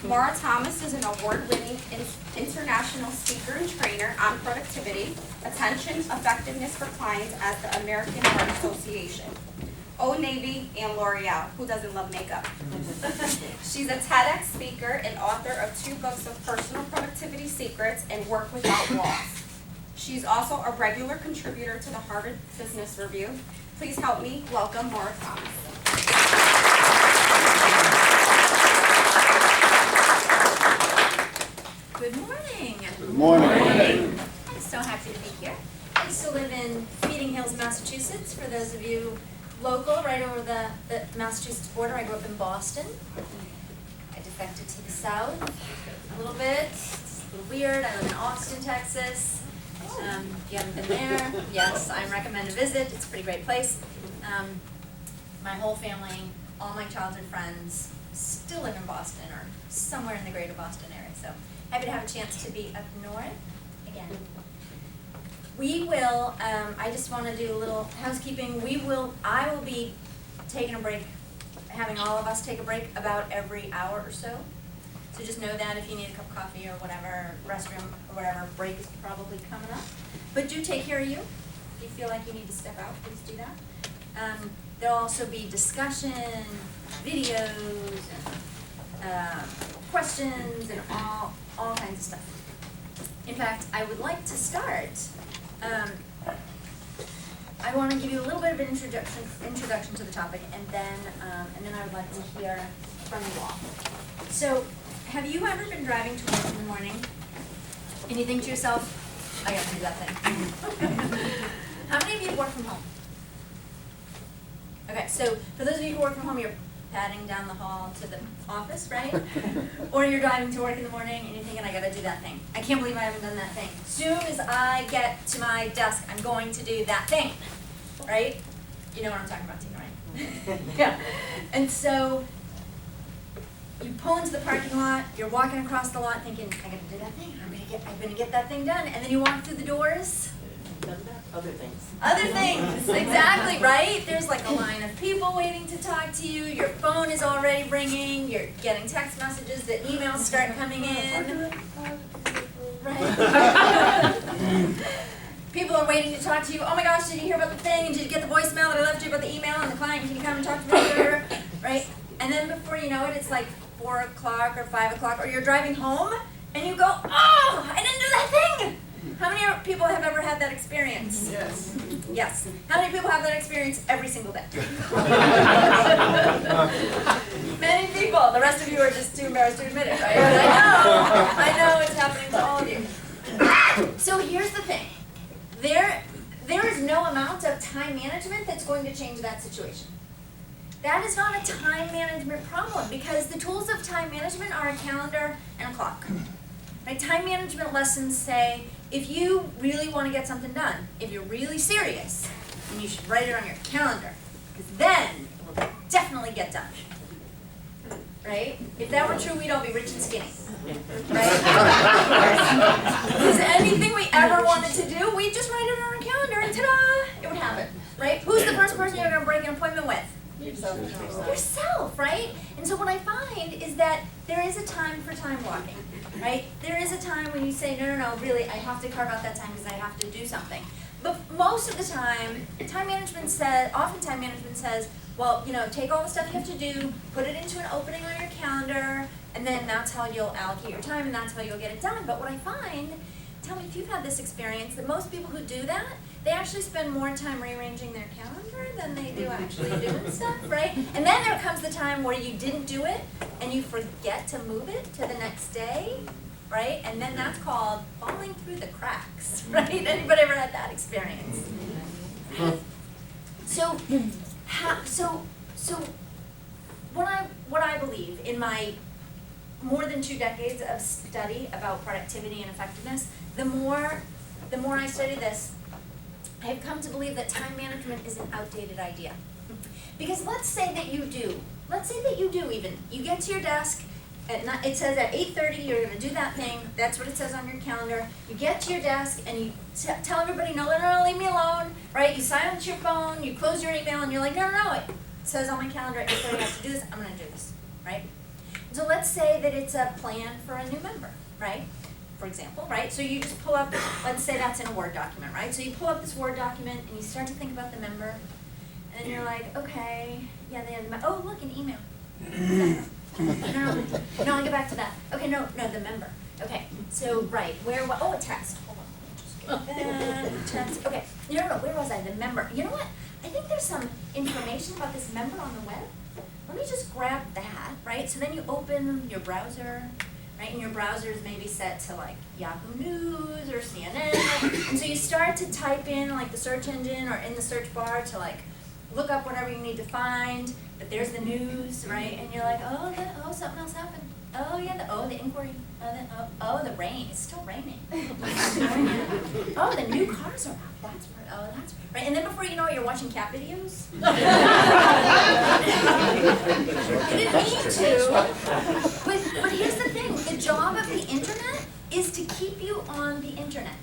Maura Thomas is an award-winning international speaker and trainer on productivity, attention, effectiveness for clients at the American Heart Association, Old Navy, and L'Oreal. Who doesn't love makeup? She's a TEDx speaker and author of 2 books of personal productivity secrets and Work Without Walls. She's also a regular contributor to the Harvard Business Review. Please help me welcome Maura Thomas. Good morning. Good morning. I'm so happy to be here. I used to live in Feeding Hills, Massachusetts. For those of you local, right over the Massachusetts border, I grew up in Boston. I defected to the south a little bit. It's a little weird. I live in Austin, Texas. If you haven't been there, yes, I recommend a visit. It's a pretty great place. My whole family, all my childhood friends still live in Boston or somewhere in the greater Boston area. So happy to have a chance to be up north again. We will, I just want to do a little housekeeping. I will be taking a break, having all of us take a break about every hour or so. So just know that if you need a cup of coffee or whatever, restroom or whatever, break is probably coming up. But do take care of you. If you feel like you need to step out, please do that. There'll also be discussion, videos, and questions, and all kinds of stuff. In fact, I would like to start. I want to give you a little bit of an introduction to the topic, and then I would like to hear from you all. So, have you ever been driving to work in the morning and you think to yourself, I gotta do that thing? How many of you work from home? Okay, so for those of you who work from home, you're padding down the hall to the office, right? Or you're driving to work in the morning and you're thinking, I gotta do that thing. I can't believe I haven't done that thing. Soon as I get to my desk, I'm going to do that thing, right? You know what I'm talking about, Tina, right? Yeah. And so you pull into the parking lot, you're walking across the lot thinking, I gotta do that thing, I'm gonna get that thing done. And then you walk through the doors. Other things. Other things, exactly, right? There's like a line of people waiting to talk to you, your phone is already ringing, you're getting text messages, the emails start coming in. Right? People are waiting to talk to you. Oh my gosh, did you hear about the thing? And did you get the voicemail that I left you about the email and the client? Can you come and talk to me? Right? And then before you know it, it's like 4 o'clock or 5 o'clock, or you're driving home and you go, oh, I didn't do that thing. How many people have ever had that experience? Yes. Yes. How many people have that experience every single day? Many people. The rest of you are just too embarrassed to admit it, right? But I know it's happening to all of you. So here's the thing. There is no amount of time management that's going to change that situation. That is not a time management problem because the tools of time management are a calendar and a clock. Right? Time management lessons say, if you really want to get something done, if you're really serious, then you should write it on your calendar, because then it will definitely get done. Right? If that were true, we'd all be rich and skinny. Right? Because anything we ever wanted to do, we just write it on our calendar and ta-da, it would happen. Right? Who's the first person you're going to break an appointment with? Yourself, right? And so what I find is that there is a time for time blocking, right? There is a time when you say, no, really, I have to carve out that time because I have to do something. But most of the time, time management says, well, take all the stuff you have to do, put it into an opening on your calendar, and then that's how you'll allocate your time, and that's how you'll get it done. But what I find, tell me if you've had this experience, that most people who do that, they actually spend more time rearranging their calendar than they do actually doing stuff, right? And then there comes the time where you didn't do it, and you forget to move it to the next day, right? And then that's called falling through the cracks, right? Anybody ever had that experience? Right? So what I believe in my more than 2 decades of study about productivity and effectiveness, the more I study this, I have come to believe that time management is an outdated idea. Because let's say that you do even. You get to your desk, it says at 8:30 you're going to do that thing, that's what it says on your calendar. You get to your desk and you tell everybody, no, leave me alone, right? You silence your phone, you close your email, and you're like, no, it says on my calendar at 8:30 I have to do this, I'm going to do this, right? So let's say that it's a plan for a new member, right? For example, right? So you just pull up, let's say that's in a Word document, right? So you pull up this Word document and you start to think about the member, and then you're like, okay, yeah, they have the, oh, look, an email. No, I'll get back to that. Okay, no, the member. Okay, so, right, oh, a text. Hold on. Text, okay, no, where was I? The member. You know what? I think there's some information about this member on the web. Let me just grab that, right? So then you open your browser, right? And your browser is maybe set to like Yahoo News or CNN. And so you start to type in like the search engine or in the search bar to like look up whatever you need to find. But there's the news, right? And you're like, oh, something else happened. Oh yeah, the inquiry. The rain. It's still raining. Oh, the new cars are out. That's right. And then before you know it, you're watching cat videos. I didn't mean to. But here's the thing. The job of the internet is to keep you on the internet.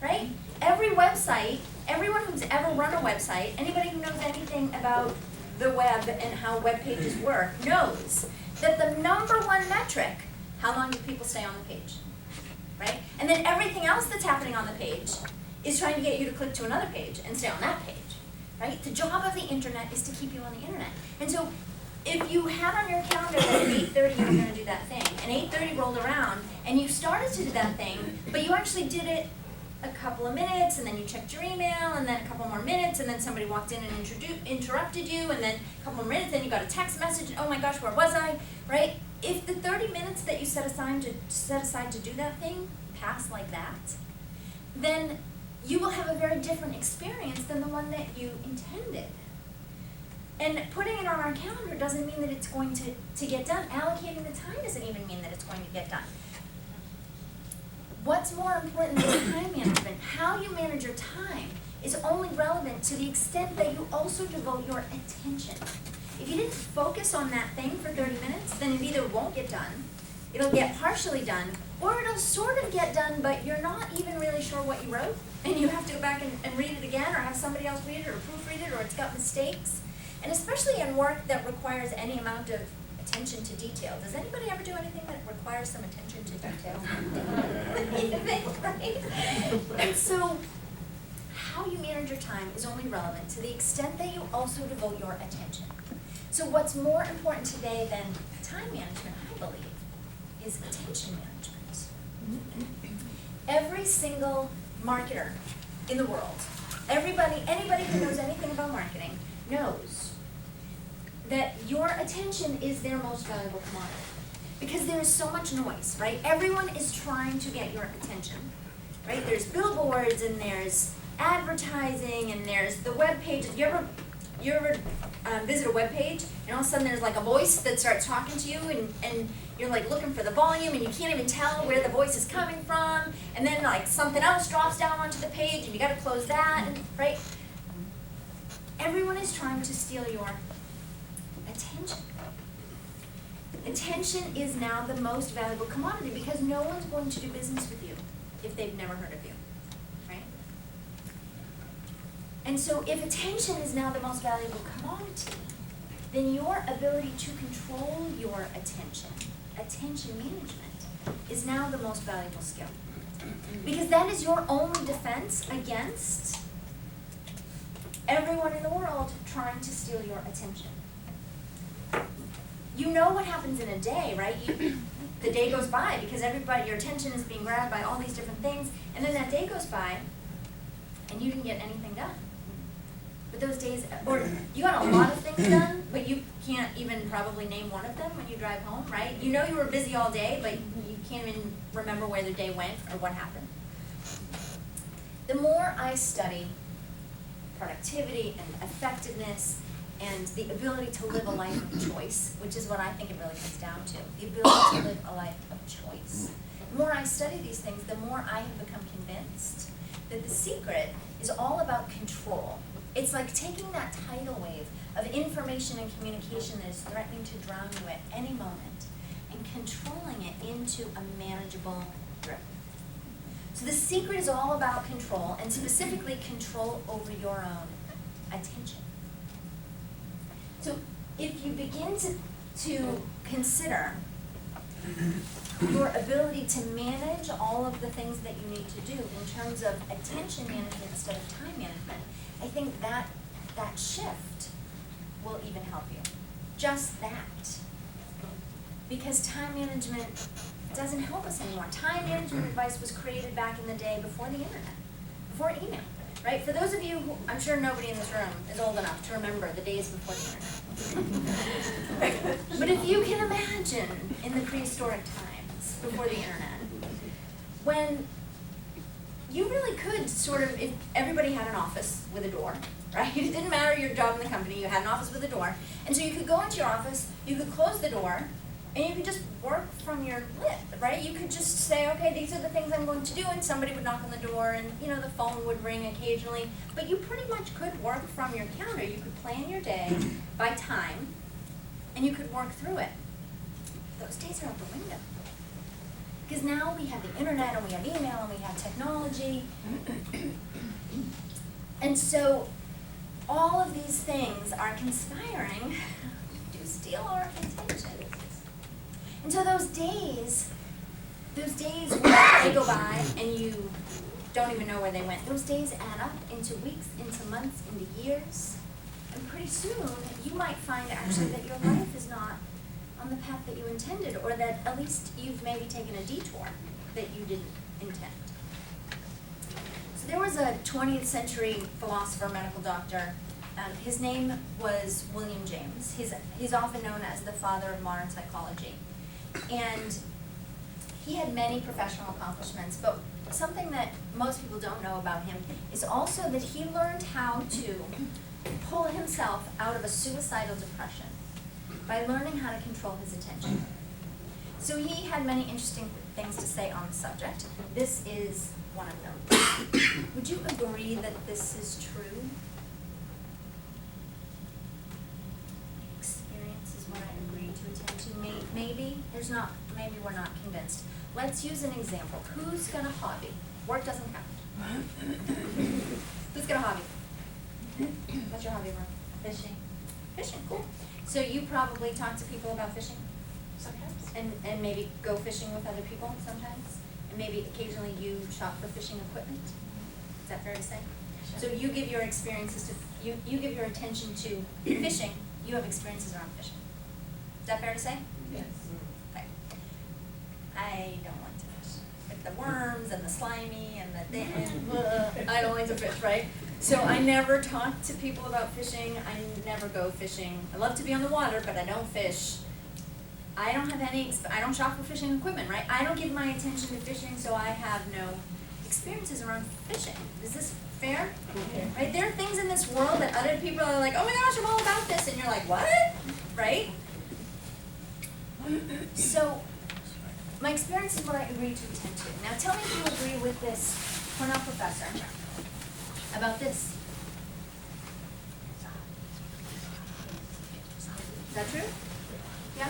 Right? Every website, everyone who's ever run a website, anybody who knows anything about the web and how web pages work knows that the number one metric, how long do people stay on the page, right? And then everything else that's happening on the page is trying to get you to click to another page and stay on that page, right? The job of the internet is to keep you on the internet. And so if you had on your calendar that at 8:30 you were going to do that thing, and 8:30 rolled around, and you started to do that thing, but you actually did it a couple of minutes, and then you checked your email, and then a couple more minutes, and then somebody walked in and interrupted you, and then a couple more minutes, then you got a text message, and oh my gosh, where was I, right? If the 30 minutes that you set aside to do that thing pass like that, then you will have a very different experience than the one that you intended. And putting it on our calendar doesn't mean that it's going to get done. Allocating the time doesn't even mean that it's going to get done. What's more important than time management? How you manage your time is only relevant to the extent that you also devote your attention. If you didn't focus on that thing for 30 minutes, then it either won't get done, it'll get partially done, or it'll sort of get done, but you're not even really sure what you wrote, and you have to go back and read it again, or have somebody else read it, or proofread it, or it's got mistakes. And especially in work that requires any amount of attention to detail. Does anybody ever do anything that requires some attention to detail? Right? And so, how you manage your time is only relevant to the extent that you also devote your attention. So what's more important today than time management, I believe, is attention management. Every single marketer in the world, anybody who knows anything about marketing knows that your attention is their most valuable commodity. Because there is so much noise, right? Everyone is trying to get your attention, right? There's billboards, and there's advertising, and there's the web page. You ever visit a web page, and all of a sudden there's like a voice that starts talking to you, and you're like looking for the volume, and you can't even tell where the voice is coming from, and then like something else drops down onto the page, and you gotta close that, right? Everyone is trying to steal your attention. Attention is now the most valuable commodity because no one's going to do business with you if they've never heard of you, right? And so if attention is now the most valuable commodity, then your ability to control your attention management, is now the most valuable skill. Because that is your only defense against everyone in the world trying to steal your attention. You know what happens in a day, right? The day goes by because your attention is being grabbed by all these different things, and then that day goes by, and you didn't get anything done. But those days, or you got a lot of things done, but you can't even probably name one of them when you drive home, right? You know you were busy all day, but you can't even remember where the day went or what happened. The more I study productivity and effectiveness and the ability to live a life of choice, which is what I think it really comes down to, the ability to live a life of choice. The more I study these things, the more I have become convinced that the secret is all about control. It's like taking that tidal wave of information and communication that is threatening to drown you at any moment and controlling it into a manageable drip. So the secret is all about control, and specifically control over your own attention. So if you begin to consider your ability to manage all of the things that you need to do in terms of attention management instead of time management, I think that shift will even help you. Just that. Because time management doesn't help us anymore. Time management advice was created back in the day before the internet, before email, right? For those of you who, I'm sure nobody in this room is old enough to remember the days before the internet. But if you can imagine in the prehistoric times, before the internet, when you really could sort of, if everybody had an office with a door, right? It didn't matter your job in the company, you had an office with a door. And so you could go into your office, you could close the door, and you could just work from your lip, right? You could just say, okay, these are the things I'm going to do, and somebody would knock on the door, and you know, the phone would ring occasionally. But you pretty much could work from your calendar. You could plan your day by time, and you could work through it. Those days are out the window. Because now we have the internet, and we have email, and we have technology. And so all of these things are conspiring to steal our attention. And so those days where they go by and you don't even know where they went, those days add up into weeks, into months, into years. And pretty soon, you might find actually that your life is not on the path that you intended, or that at least you've maybe taken a detour that you didn't intend. So there was a 20th century philosopher, medical doctor. His name was William James. He's often known as the father of modern psychology. And he had many professional accomplishments, but something that most people don't know about him is also that he learned how to pull himself out of a suicidal depression by learning how to control his attention. So he had many interesting things to say on the subject. This is one of them. Would you agree that this is true? Experience is what I agree to attend to. Maybe we're not convinced. Let's use an example. Who's got a hobby? Work doesn't count. Who's got a hobby? What's your hobby, Ron? Fishing. Fishing, cool. So you probably talk to people about fishing? Sometimes. And maybe go fishing with other people sometimes? And maybe occasionally you shop for fishing equipment? Is that fair to say? Sure. So you give your experiences to, you give your attention to fishing, you have experiences around fishing. Is that fair to say? Yes. Okay. I don't like to fish. With the worms and the slimy and the thin, I don't like to fish, right? So I never talk to people about fishing. I never go fishing. I love to be on the water, but I don't fish. I don't have any, I don't shop for fishing equipment, right? I don't give my attention to fishing, so I have no experiences around fishing. Is this fair? Okay. Right? There are things in this world that other people are like, oh my gosh, I'm all about this, and you're like, what? Right? So, my experience is what I agree to attend to. Now tell me if you agree with this Cornell professor about this. Is that true? Yeah?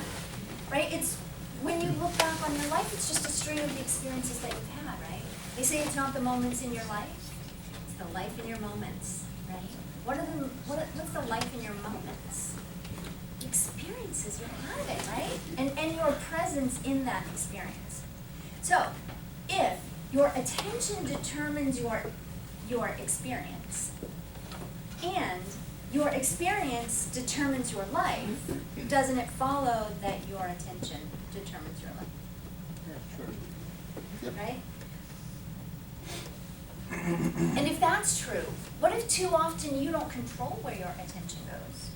Right? It's, when you look back on your life, it's just a string of the experiences that you've had, right? They say it's not the moments in your life, it's the life in your moments, right? What's the life in your moments? The experiences you're having, right? And your presence in that experience. So, if your attention determines your experience, and your experience determines your life, doesn't it follow that your attention determines your life? Yeah, sure. Yep. Right? And if that's true, what if too often you don't control where your attention goes,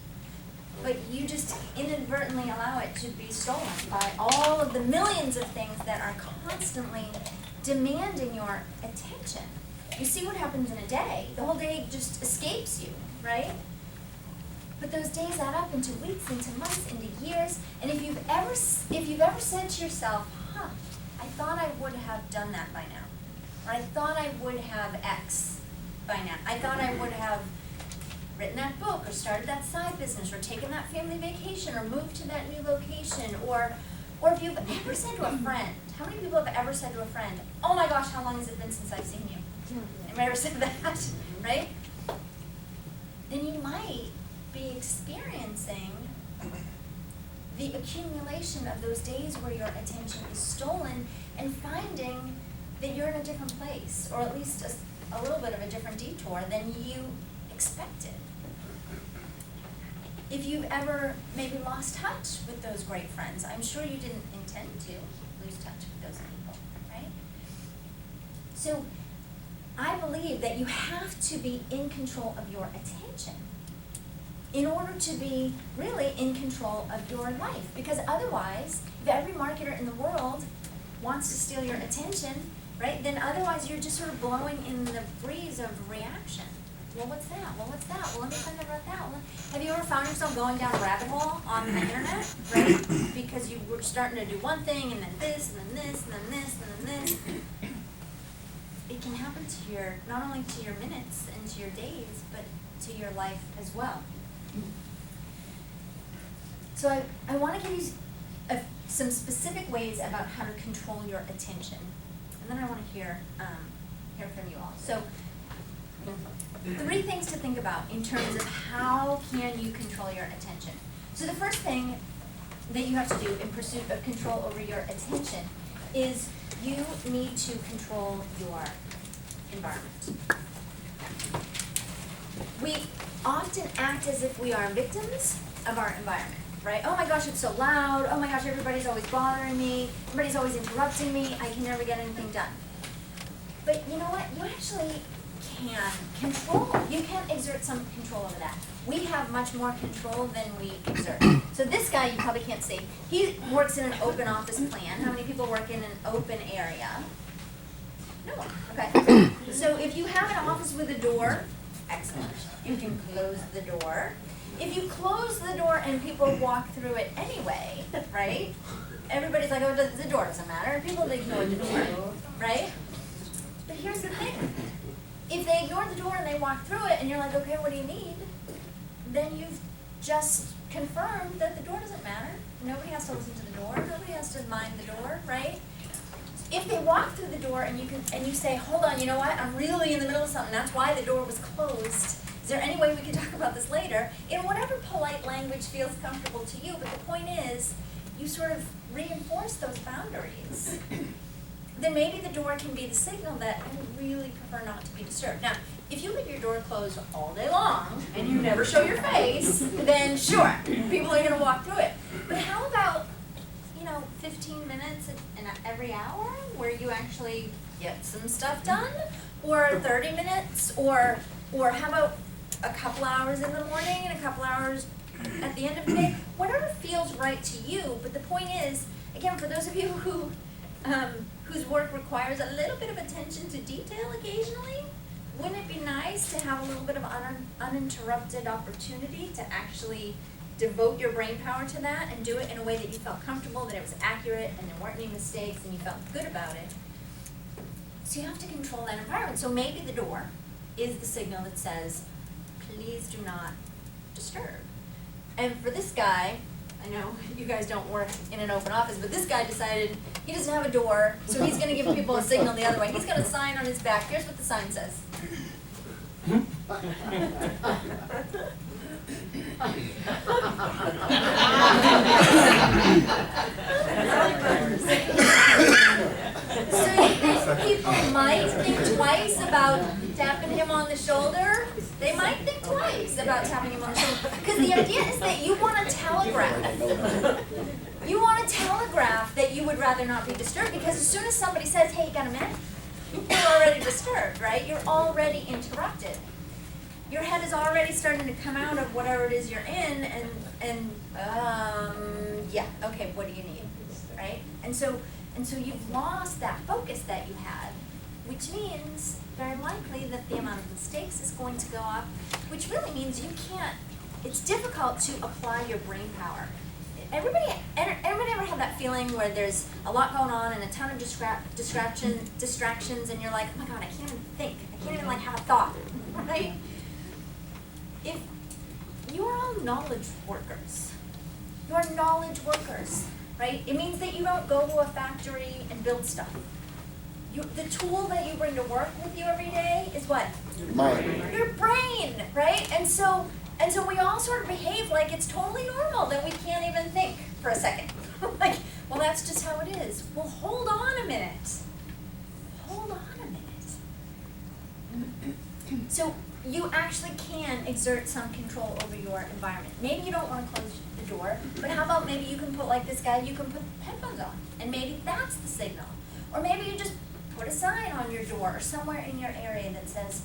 but you just inadvertently allow it to be stolen by all of the millions of things that are constantly demanding your attention? You see what happens in a day. The whole day just escapes you, right? But those days add up into weeks, into months, into years. And if you've ever said to yourself, I thought I would have done that by now. Or I thought I would have X by now. I thought I would have written that book, or started that side business, or taken that family vacation, or moved to that new location, or if you've ever said to a friend, how many people have ever said to a friend, oh my gosh, how long has it been since I've seen you? Anybody ever said that, right? Then you might be experiencing the accumulation of those days where your attention is stolen and finding that you're in a different place, or at least a little bit of a different detour than you expected. If you've ever maybe lost touch with those great friends, I'm sure you didn't intend to lose touch with those people, right? So I believe that you have to be in control of your attention in order to be really in control of your life. Because otherwise, if every marketer in the world wants to steal your attention, right, then otherwise you're just sort of blowing in the breeze of reaction. Well, what's that? Well, what's that? Well, let me find out about that. Well, have you ever found yourself going down a rabbit hole on the internet, right? Because you were starting to do one thing, and then this, and then this, and then this, and then this. It can happen to your, not only to your minutes and to your days, but to your life as well. So I want to give you some specific ways about how to control your attention, and then I want to hear from you all. So 3 things to think about in terms of how can you control your attention. So the first thing that you have to do in pursuit of control over your attention is you need to control your environment. We often act as if we are victims of our environment, right? Oh my gosh, it's so loud. Oh my gosh, everybody's always bothering me. Everybody's always interrupting me. I can never get anything done. But you know what? You actually can control. You can exert some control over that. We have much more control than we exert. So this guy, you probably can't see. He works in an open office plan. How many people work in an open area? No one. Okay. So if you have an office with a door, excellent. You can close the door. If you close the door and people walk through it anyway, right? Everybody's like, oh, the door doesn't matter. People ignore the door, right? But here's the thing. If they ignore the door and they walk through it and you're like, okay, what do you need? Then you've just confirmed that the door doesn't matter. Nobody has to listen to the door. Nobody has to mind the door, right? If they walk through the door and you say, hold on, you know what? I'm really in the middle of something. That's why the door was closed. Is there any way we can talk about this later? In whatever polite language feels comfortable to you, but the point is, you sort of reinforce those boundaries. Then maybe the door can be the signal that I really prefer not to be disturbed. Now, if you leave your door closed all day long and you never show your face, then sure, people are going to walk through it. But how about, 15 minutes in every hour where you actually get some stuff done? Or 30 minutes? Or how about a couple hours in the morning and a couple hours at the end of the day? Whatever feels right to you. But the point is, again, for those of you whose work requires a little bit of attention to detail occasionally, wouldn't it be nice to have a little bit of uninterrupted opportunity to actually devote your brain power to that and do it in a way that you felt comfortable, that it was accurate, and there weren't any mistakes, and you felt good about it? So you have to control that environment. So maybe the door is the signal that says, please do not disturb. And for this guy, I know you guys don't work in an open office, but this guy decided he doesn't have a door, so he's going to give people a signal the other way. He's got a sign on his back. Here's what the sign says. So you think people might think twice about tapping him on the shoulder? They might think twice about tapping him on the shoulder. Because the idea is that you want to telegraph. You want to telegraph that you would rather not be disturbed, because as soon as somebody says, hey, you got a minute? You're already disturbed, right? You're already interrupted. Your head is already starting to come out of whatever it is you're in, and yeah, okay, what do you need, right? And so you've lost that focus that you had, which means very likely that the amount of mistakes is going to go up, which really means it's difficult to apply your brain power. Everybody ever have that feeling where there's a lot going on and a ton of distractions, and you're like, oh my God, I can't even think. I can't even have a thought, right? If you are all knowledge workers, right? It means that you don't go to a factory and build stuff. The tool that you bring to work with you every day is what? Your brain, right? And so we all sort of behave like it's totally normal that we can't even think for a second. Like, well, that's just how it is. Well, hold on a minute. Hold on a minute. So you actually can exert some control over your environment. Maybe you don't want to close the door, but how about maybe you can put, like this guy, you can put headphones on, and maybe that's the signal. Or maybe you just put a sign on your door or somewhere in your area that says,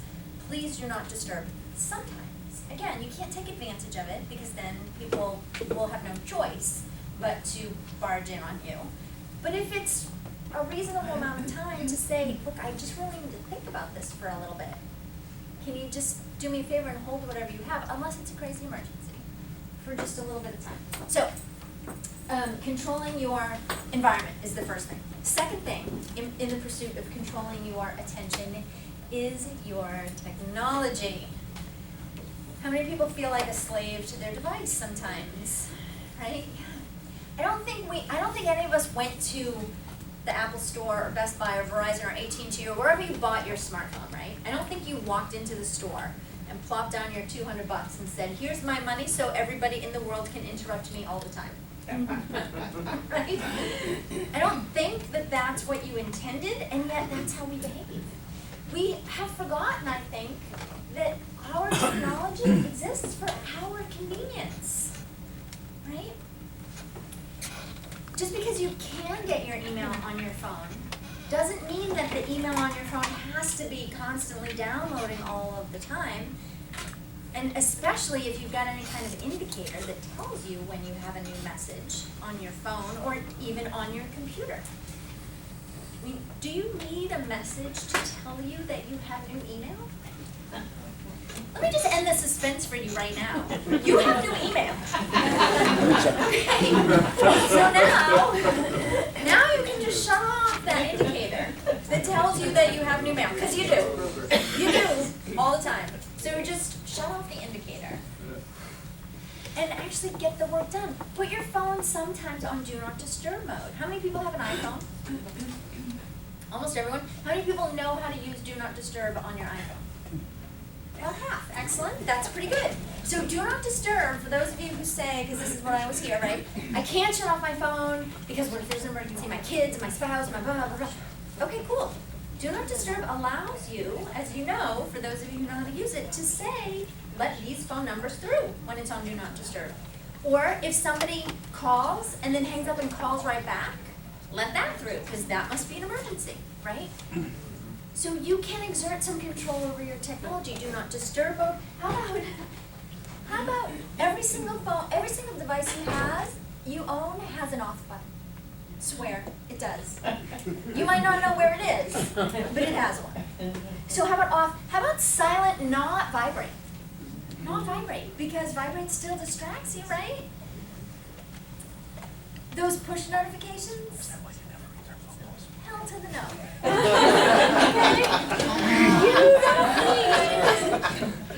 please do not disturb. Sometimes, again, you can't take advantage of it because then people will have no choice but to barge in on you. But if it's a reasonable amount of time to say, look, I just really need to think about this for a little bit. Can you just do me a favor and hold whatever you have, unless it's a crazy emergency, for just a little bit of time. So, controlling your environment is the first thing. Second thing, in the pursuit of controlling your attention, is your technology. How many people feel like a slave to their device sometimes, right? I don't think any of us went to the Apple Store or Best Buy or Verizon or AT&T or wherever you bought your smartphone, right? I don't think you walked into the store and plopped down your $200 and said, here's my money so everybody in the world can interrupt me all the time. Right? I don't think that that's what you intended, and yet that's how we behave. We have forgotten, I think, that our technology exists for our convenience, right? Just because you can get your email on your phone doesn't mean that the email on your phone has to be constantly downloading all of the time. And especially if you've got any kind of indicator that tells you when you have a new message on your phone or even on your computer. I mean, do you need a message to tell you that you have new email? Let me just end the suspense for you right now. You have new email. Okay. So now you can just shut off that indicator that tells you that you have new mail, because you do. You do all the time. So just shut off the indicator and actually get the work done. Put your phone sometimes on Do Not Disturb mode. How many people have an iPhone? Almost everyone. How many people know how to use Do Not Disturb on your iPhone? About half. Excellent. That's pretty good. So Do Not Disturb, for those of you who say, because this is what I always hear, right? I can't shut off my phone because what if there's an emergency? My kids, my spouse, my blah, blah, blah. Okay, cool. Do Not Disturb allows you, as you know, for those of you who know how to use it, to say, let these phone numbers through when it's on Do Not Disturb. Or if somebody calls and then hangs up and calls right back, let that through, because that must be an emergency, right? So you can exert some control over your technology. Do Not Disturb mode. How about every single phone, every single device you own has an off button? Swear, it does. You might not know where it is, but it has one. So how about off? How about silent, not vibrate? Not vibrate, because vibrate still distracts you, right? Those push notifications? Hell to the no. Okay?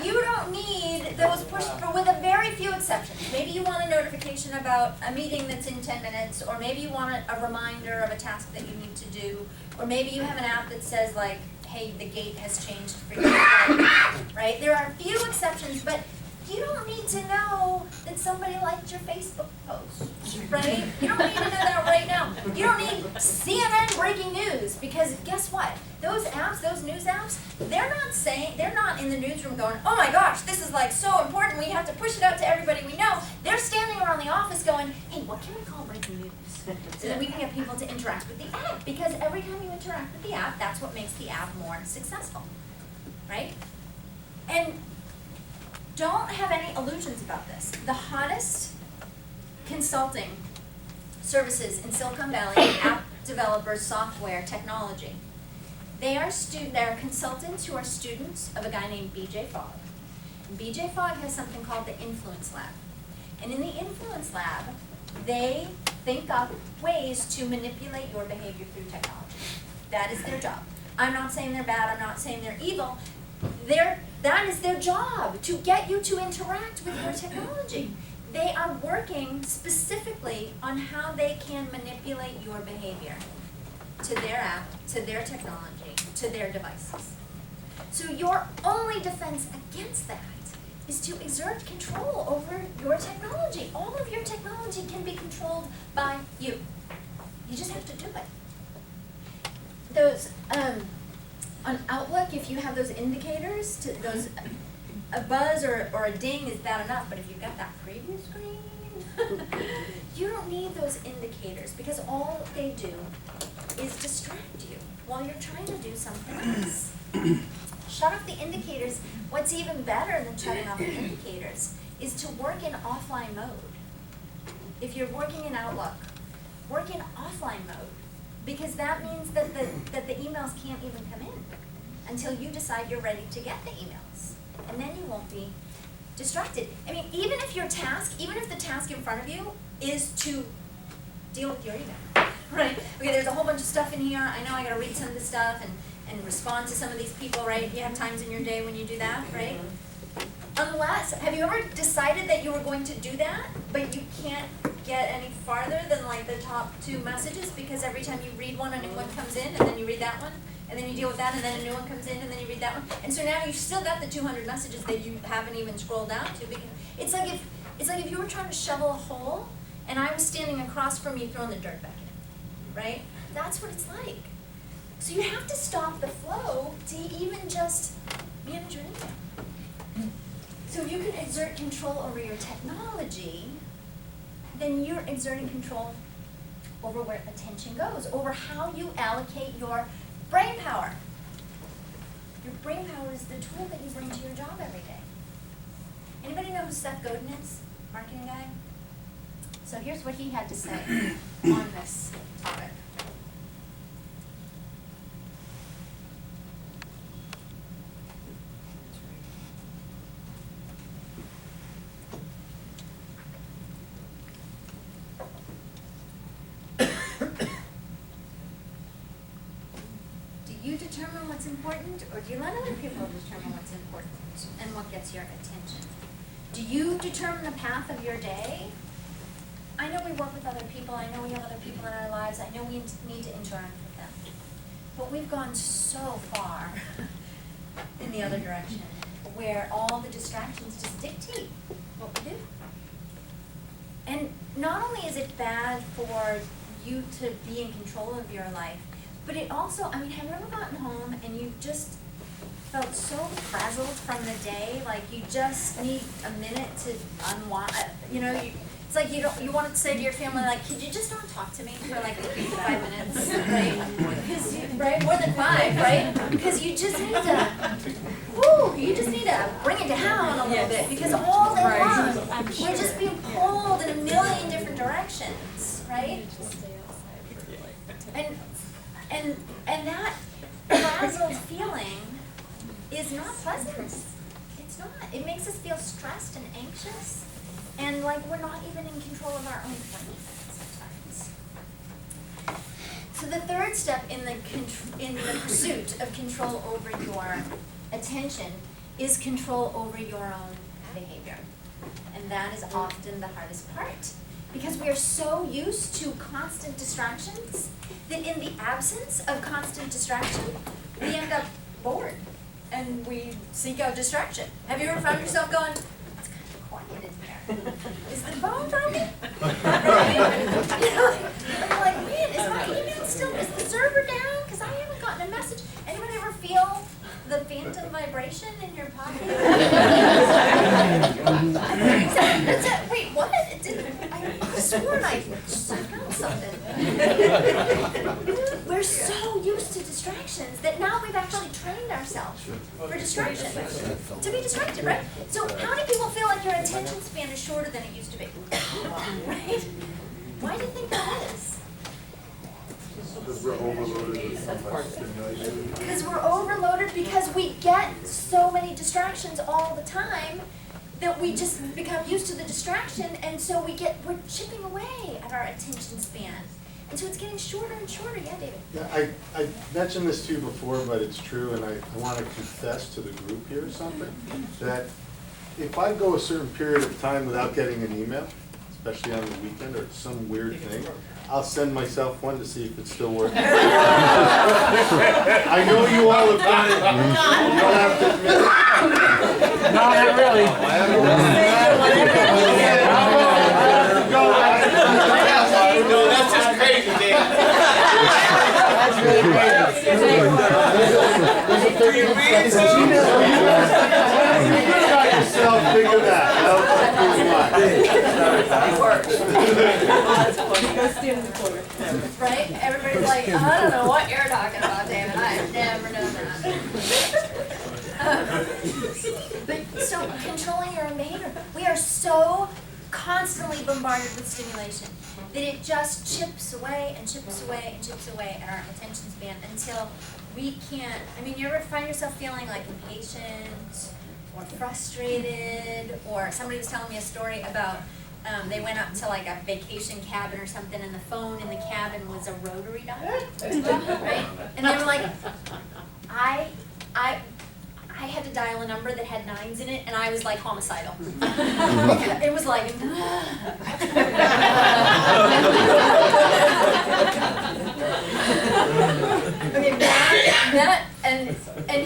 You don't need those push, but with a very few exceptions. Maybe you want a notification about a meeting that's in 10 minutes, or maybe you want a reminder of a task that you need to do, or maybe you have an app that says like, hey, the gate has changed for you, right? There are a few exceptions, but you don't need to know that somebody liked your Facebook post, right? You don't need to know that right now. You don't need CNN breaking news, because guess what? Those apps, those news apps, they're not in the newsroom going, oh my gosh, this is like so important, we have to push it out to everybody we know. They're standing around the office going, hey, what can we call breaking news? So that we can get people to interact with the app, because every time you interact with the app, that's what makes the app more successful, right? And don't have any illusions about this. The hottest consulting services in Silicon Valley, app developers, software, technology, they're consultants who are students of a guy named BJ Fogg. And BJ Fogg has something called the Influence Lab. And in the Influence Lab, they think up ways to manipulate your behavior through technology. That is their job. I'm not saying they're bad, I'm not saying they're evil. That is their job, to get you to interact with your technology. They are working specifically on how they can manipulate your behavior to their app, to their technology, to their devices. So your only defense against that is to exert control over your technology. All of your technology can be controlled by you. You just have to do it. Those, on Outlook, if you have those indicators, a buzz or a ding is bad enough, but if you've got that preview screen, you don't need those indicators because all they do is distract you while you're trying to do something else. Shut off the indicators. What's even better than shutting off the indicators is to work in offline mode. If you're working in Outlook, work in offline mode, because that means that the emails can't even come in until you decide you're ready to get the emails. And then you won't be distracted. I mean, even if the task in front of you is to deal with your email, right? Okay, there's a whole bunch of stuff in here. I know I gotta read some of this stuff and respond to some of these people, right? You have times in your day when you do that, right? Unless, have you ever decided that you were going to do that, but you can't get any farther than like the top 2 messages because every time you read one, a new one comes in, and then you read that one, and then you deal with that, and then a new one comes in, and then you read that one, and so now you've still got the 200 messages that you haven't even scrolled down to. Because it's like if you were trying to shovel a hole, and I was standing across from you throwing the dirt back in, right? That's what it's like. So you have to stop the flow to even just manage your email. So if you can exert control over your technology, then you're exerting control over where attention goes, over how you allocate your brain power. Your brain power is the tool that you bring to your job every day. Anybody know who Seth Godin is? Marketing guy? So here's what he had to say on this topic. Do you determine what's important, or do you let other people determine what's important and what gets your attention? Do you determine the path of your day? I know we work with other people, I know we have other people in our lives, I know we need to interact with them. But we've gone so far in the other direction, where all the distractions just dictate what we do. And not only is it bad for you to be in control of your life, but it also, I mean, have you ever gotten home and you just felt so frazzled from the day, like you just need a minute to unwind, it's like you want to say to your family, like, could you just not talk to me for like 5 minutes, right? Because right, more than 5, right? Because you just need to bring it down a little bit, because all day long, we're just being pulled in a million different directions, right? And that frazzled feeling is not pleasant. It's not. It makes us feel stressed and anxious, and like we're not even in control of our own brain sometimes. So the third step in the pursuit of control over your attention is control over your own behavior, and that is often the hardest part, because we are so used to constant distractions that in the absence of constant distraction, we end up bored and we seek out distraction. Have you ever found yourself going, it's kind of quiet in here. Is the phone broken? You're like, man, is my email still, is the server down? Because I haven't gotten a message. Anybody ever feel the phantom vibration in your pocket? Wait, what? I sworn I found something. We're so used to distractions that now we've actually trained ourselves for distraction, to be distracted, right? So how do people feel like your attention span is shorter than it used to be? Right? Why do you think that is? Because we're overloaded with so much stimulation. Because we're overloaded, because we get so many distractions all the time that we just become used to the distraction, and so we're chipping away at our attention span. And so it's getting shorter and shorter. Yeah, David? Yeah, I mentioned this to you before, but it's true, and I want to confess to the group here something, that if I go a certain period of time without getting an email, especially on the weekend or some weird thing, I'll send myself one to see if it's still working. I know you all have done it. You don't have to admit it. not really. No, that's just crazy, man. That's really You got yourself figure that Right? Everybody's like, I don't know what you're talking about, David. I have never known that. But so controlling your behavior, we are so constantly bombarded with stimulation that it just chips away and chips away and chips away at our attention span until we can't. I mean, you ever find yourself feeling like impatient or frustrated? Or somebody was telling me a story about they went up to like a vacation cabin or something, and the phone in the cabin was a rotary dial, right? And they were like, I had to dial a number that had 9s in it, and I was like homicidal. It was like, okay, that and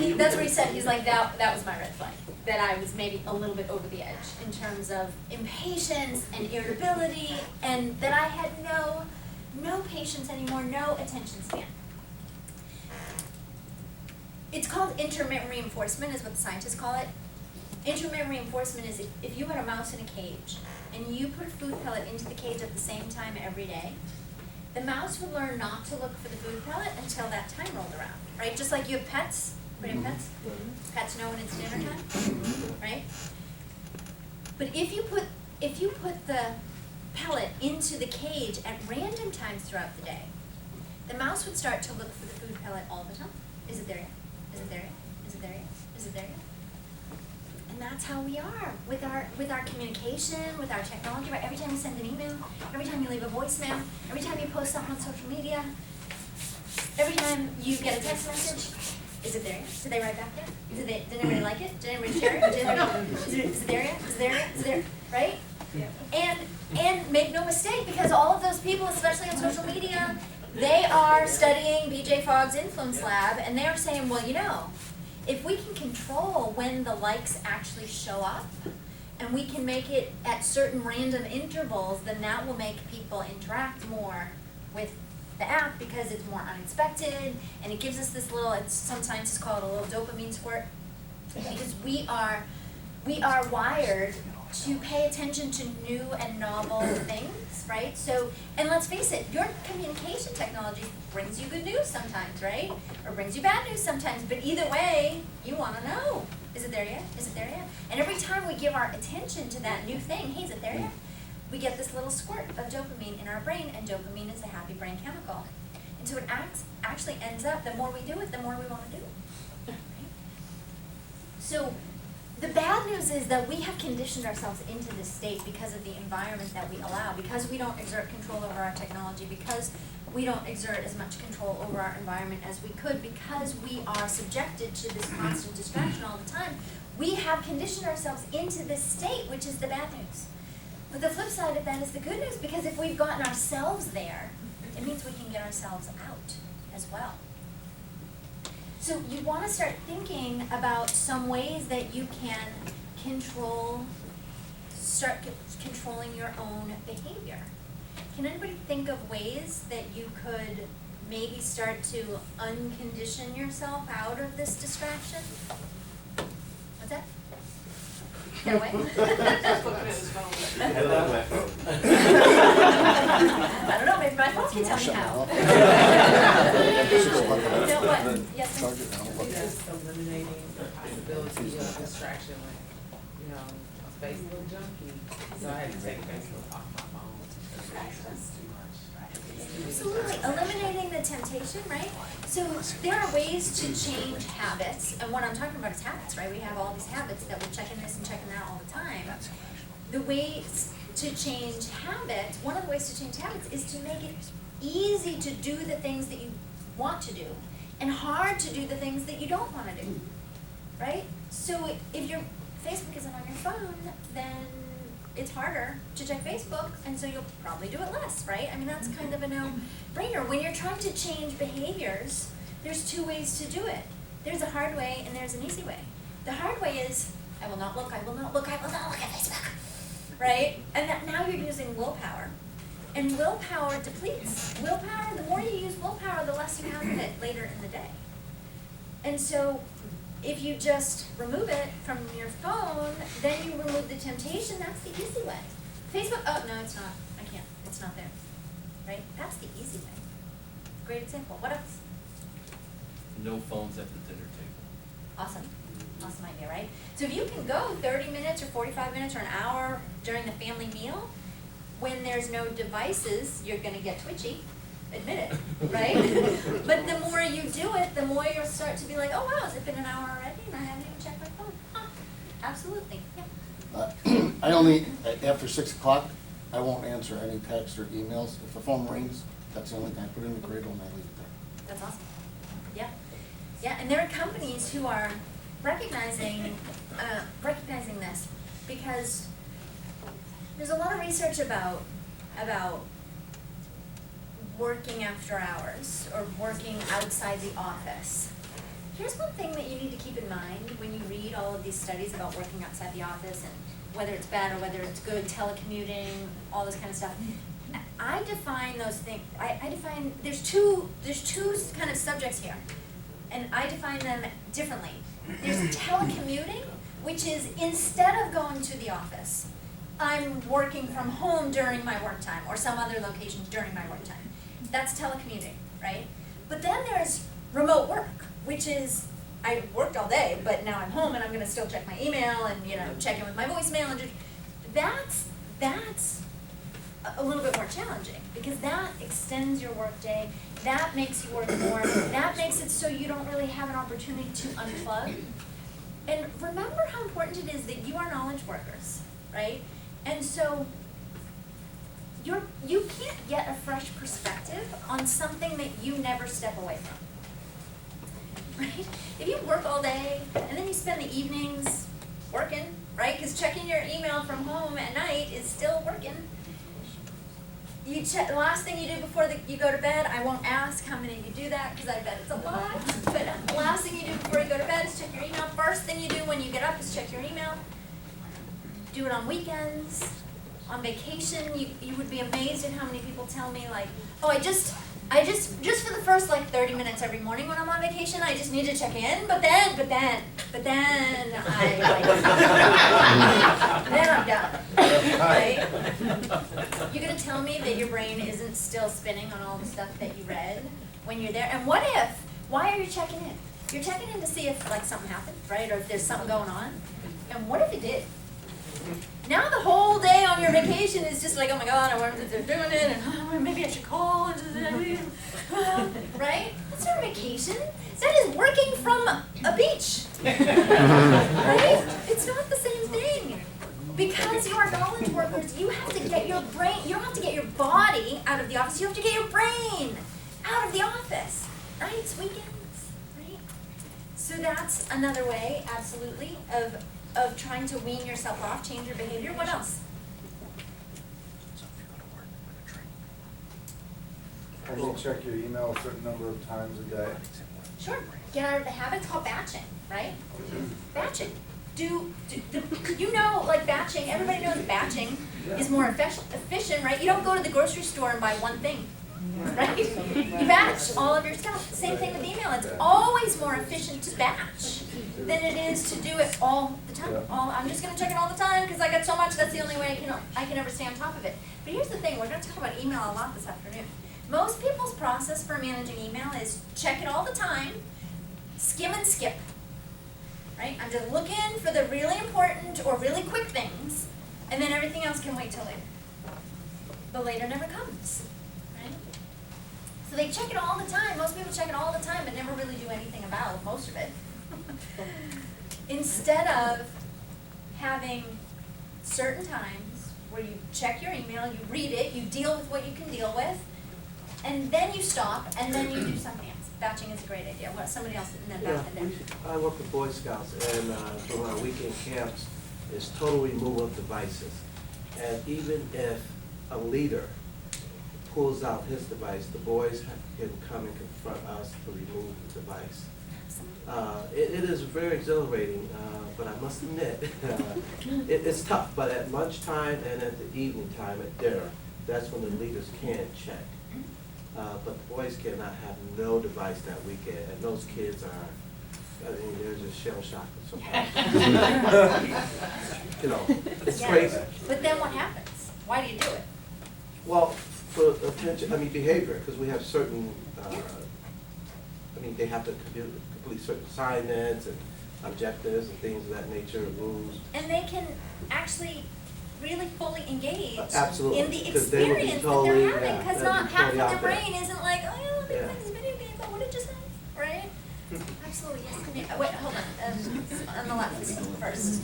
he, that's what he said. He's like, that was my red flag. That I was maybe a little bit over the edge in terms of impatience and irritability, and that I had no patience anymore, no attention span. It's called intermittent reinforcement, is what the scientists call it. Intermittent reinforcement is if you had a mouse in a cage and you put a food pellet into the cage at the same time every day, the mouse would learn not to look for the food pellet until that time rolled around, right? Just like you have pets. Anybody have pets? Pets know when it's dinner time, right? But if you put the pellet into the cage at random times throughout the day, the mouse would start to look for the food pellet all the time. Is it there yet? Is it there yet? Is it there yet? Is it there yet? And that's how we are with our communication, with our technology, right? Every time you send an email, every time you leave a voicemail, every time you post something on social media, every time you get a text message, is it there yet? Did they write back yet? Did anybody like it? Did anybody share it? Is it there yet? Is it there yet? Is it there? Right? Yeah. And make no mistake, because all of those people, especially on social media, they are studying BJ Fogg's Influence Lab, and they are saying, well, you know, if we can control when the likes actually show up, and we can make it at certain random intervals, then that will make people interact more with the app because it's more unexpected, and it gives us this little, sometimes it's called a little dopamine squirt, because we are wired to pay attention to new and novel things, right? So, and let's face it, your communication technology brings you good news sometimes, right? Or brings you bad news sometimes, but either way, you want to know, is it there yet? Is it there yet? And every time we give our attention to that new thing, hey, is it there yet? We get this little squirt of dopamine in our brain, and dopamine is a happy brain chemical. And so it actually ends up, the more we do it, the more we want to do it. Right? So the bad news is that we have conditioned ourselves into this state because of the environment that we allow, because we don't exert control over our technology, because we don't exert as much control over our environment as we could, because we are subjected to this constant distraction all the time. We have conditioned ourselves into this state, which is the bad news. But the flip side of that is the good news, because if we've gotten ourselves there, it means we can get ourselves out as well. So you want to start thinking about some ways that you can start controlling your own behavior. Can anybody think of ways that you could maybe start to uncondition yourself out of this distraction? What's that? Get away? I don't know, maybe my phone can tell me how. What? Yes, ma'am? Just eliminating the possibility of distraction, like, you know, a Facebook junkie, so I had to take Facebook off my phone. That's too much. Absolutely, eliminating the temptation, right? So there are ways to change habits, and what I'm talking about is habits, right? We have all these habits that we're checking this and checking that all the time. The ways to change habits, one of the ways to change habits is to make it easy to do the things that you want to do, and hard to do the things that you don't want to do, right? So if your Facebook isn't on your phone, then it's harder to check Facebook, and so you'll probably do it less, right? I mean, that's kind of a no-brainer. When you're trying to change behaviors, there's two ways to do it. There's a hard way and there's an easy way. The hard way is, I will not look, I will not look, I will not look at Facebook, right? And that now you're using willpower. And willpower depletes. Willpower, the more you use willpower, the less you have of it later in the day. And so if you just remove it from your phone, then you remove the temptation. That's the easy way. Facebook, oh, no, it's not. I can't. It's not there. Right? That's the easy way. Great example. What else? No phones at the dinner table. Awesome. Awesome idea, right? So if you can go 30 minutes or 45 minutes or an hour during the family meal, when there's no devices, you're going to get twitchy. Admit it, right? But the more you do it, the more you'll start to be like, oh wow, has it been an hour already and I haven't even checked my phone? Huh. Absolutely, yeah. I only, after 6 o'clock, I won't answer any text or emails. If the phone rings, that's the only time I put it in the cradle and I leave it there. That's awesome. Yeah, yeah, and there are companies who are recognizing this because there's a lot of research about working after hours or working outside the office. Here's one thing that you need to keep in mind when you read all of these studies about working outside the office and whether it's bad or whether it's good, telecommuting, all this kind of stuff. I define those things, I define, there's two kind of subjects here, and I define them differently. There's telecommuting, which is instead of going to the office, I'm working from home during my work time or some other location during my work time. That's telecommuting, right? But then there's remote work, which is I worked all day, but now I'm home and I'm gonna still check my email and check in with my voicemail and that's a little bit more challenging because that extends your work day, that makes you work more, that makes it so you don't really have an opportunity to unplug. And remember how important it is that you are knowledge workers, right? And so you can't get a fresh perspective on something that you never step away from, right? If you work all day and then you spend the evenings working, right? Because checking your email from home at night is still working. You check the last thing you do before you go to bed. I won't ask how many of you do that because I bet it's a lot. But the last thing you do before you go to bed is check your email. First thing you do when you get up is check your email. Do it on weekends, on vacation. You would be amazed at how many people tell me like, oh, I just for the first like 30 minutes every morning when I'm on vacation, I just need to check in. But then then I'm done. Right? You're gonna tell me that your brain isn't still spinning on all the stuff that you read when you're there. And why are you checking in? You're checking in to see if like something happened, right? Or if there's something going on. And what if it did? Now the whole day on your vacation is just like, oh my God, I wonder if they're doing it, and oh, maybe I should call, and right? That's not a vacation. That is working from a beach, right? It's not the same thing. Because you are knowledge workers, you have to get your brain, you don't have to get your body out of the office, you have to get your brain out of the office. Nights, weekends, right? So that's another way, absolutely, of trying to wean yourself off, change your behavior. What else? Or you check your email a certain number of times a day. Sure. Get out of the habit. It's called batching, right? Batching. Like batching, everybody knows batching is more efficient, right? You don't go to the grocery store and buy one thing, right? You batch all of your stuff. Same thing with email. It's always more efficient to batch than it is to do it all the time. I'm just going to check it all the time because I got so much. That's the only way I can ever stay on top of it. But here's the thing. We're going to talk about email a lot this afternoon. Most people's process for managing email is check it all the time, skim and skip. Right? I'm just looking for the really important or really quick things, and then everything else can wait till later. But later never comes. Right? So they check it all the time. Most people check it all the time but never really do anything about most of it. Instead of having certain times where you check your email, you read it, you deal with what you can deal with, and then you stop, and then you do something else. Batching is a great idea. What, somebody else and then back in there. I work with Boy Scouts, and during our weekend camps, it's total removal of devices. And even if a leader pulls out his device, the boys can come and confront us to remove the device. It is very exhilarating, but I must admit, it's tough. But at lunchtime and at the evening time at dinner, that's when the leaders can check. But the boys cannot have no device that weekend, and those kids are, I mean, they're just shell shocked sometimes. You know, it's Yeah. crazy. But then what happens? Why do you do it? Well, for attention, I mean, behavior, because we have certain, I mean, they have to complete certain assignments and objectives and things of that nature, rules. And they can actually really fully engage Absolutely, in the 'cause they would be experience totally- that they're having, yeah, because they'd be not half of totally their out there. brain isn't like, oh yeah, let me Yeah. play this video game, but what did you say, right? Absolutely, yes. Wait, hold on, on the left first.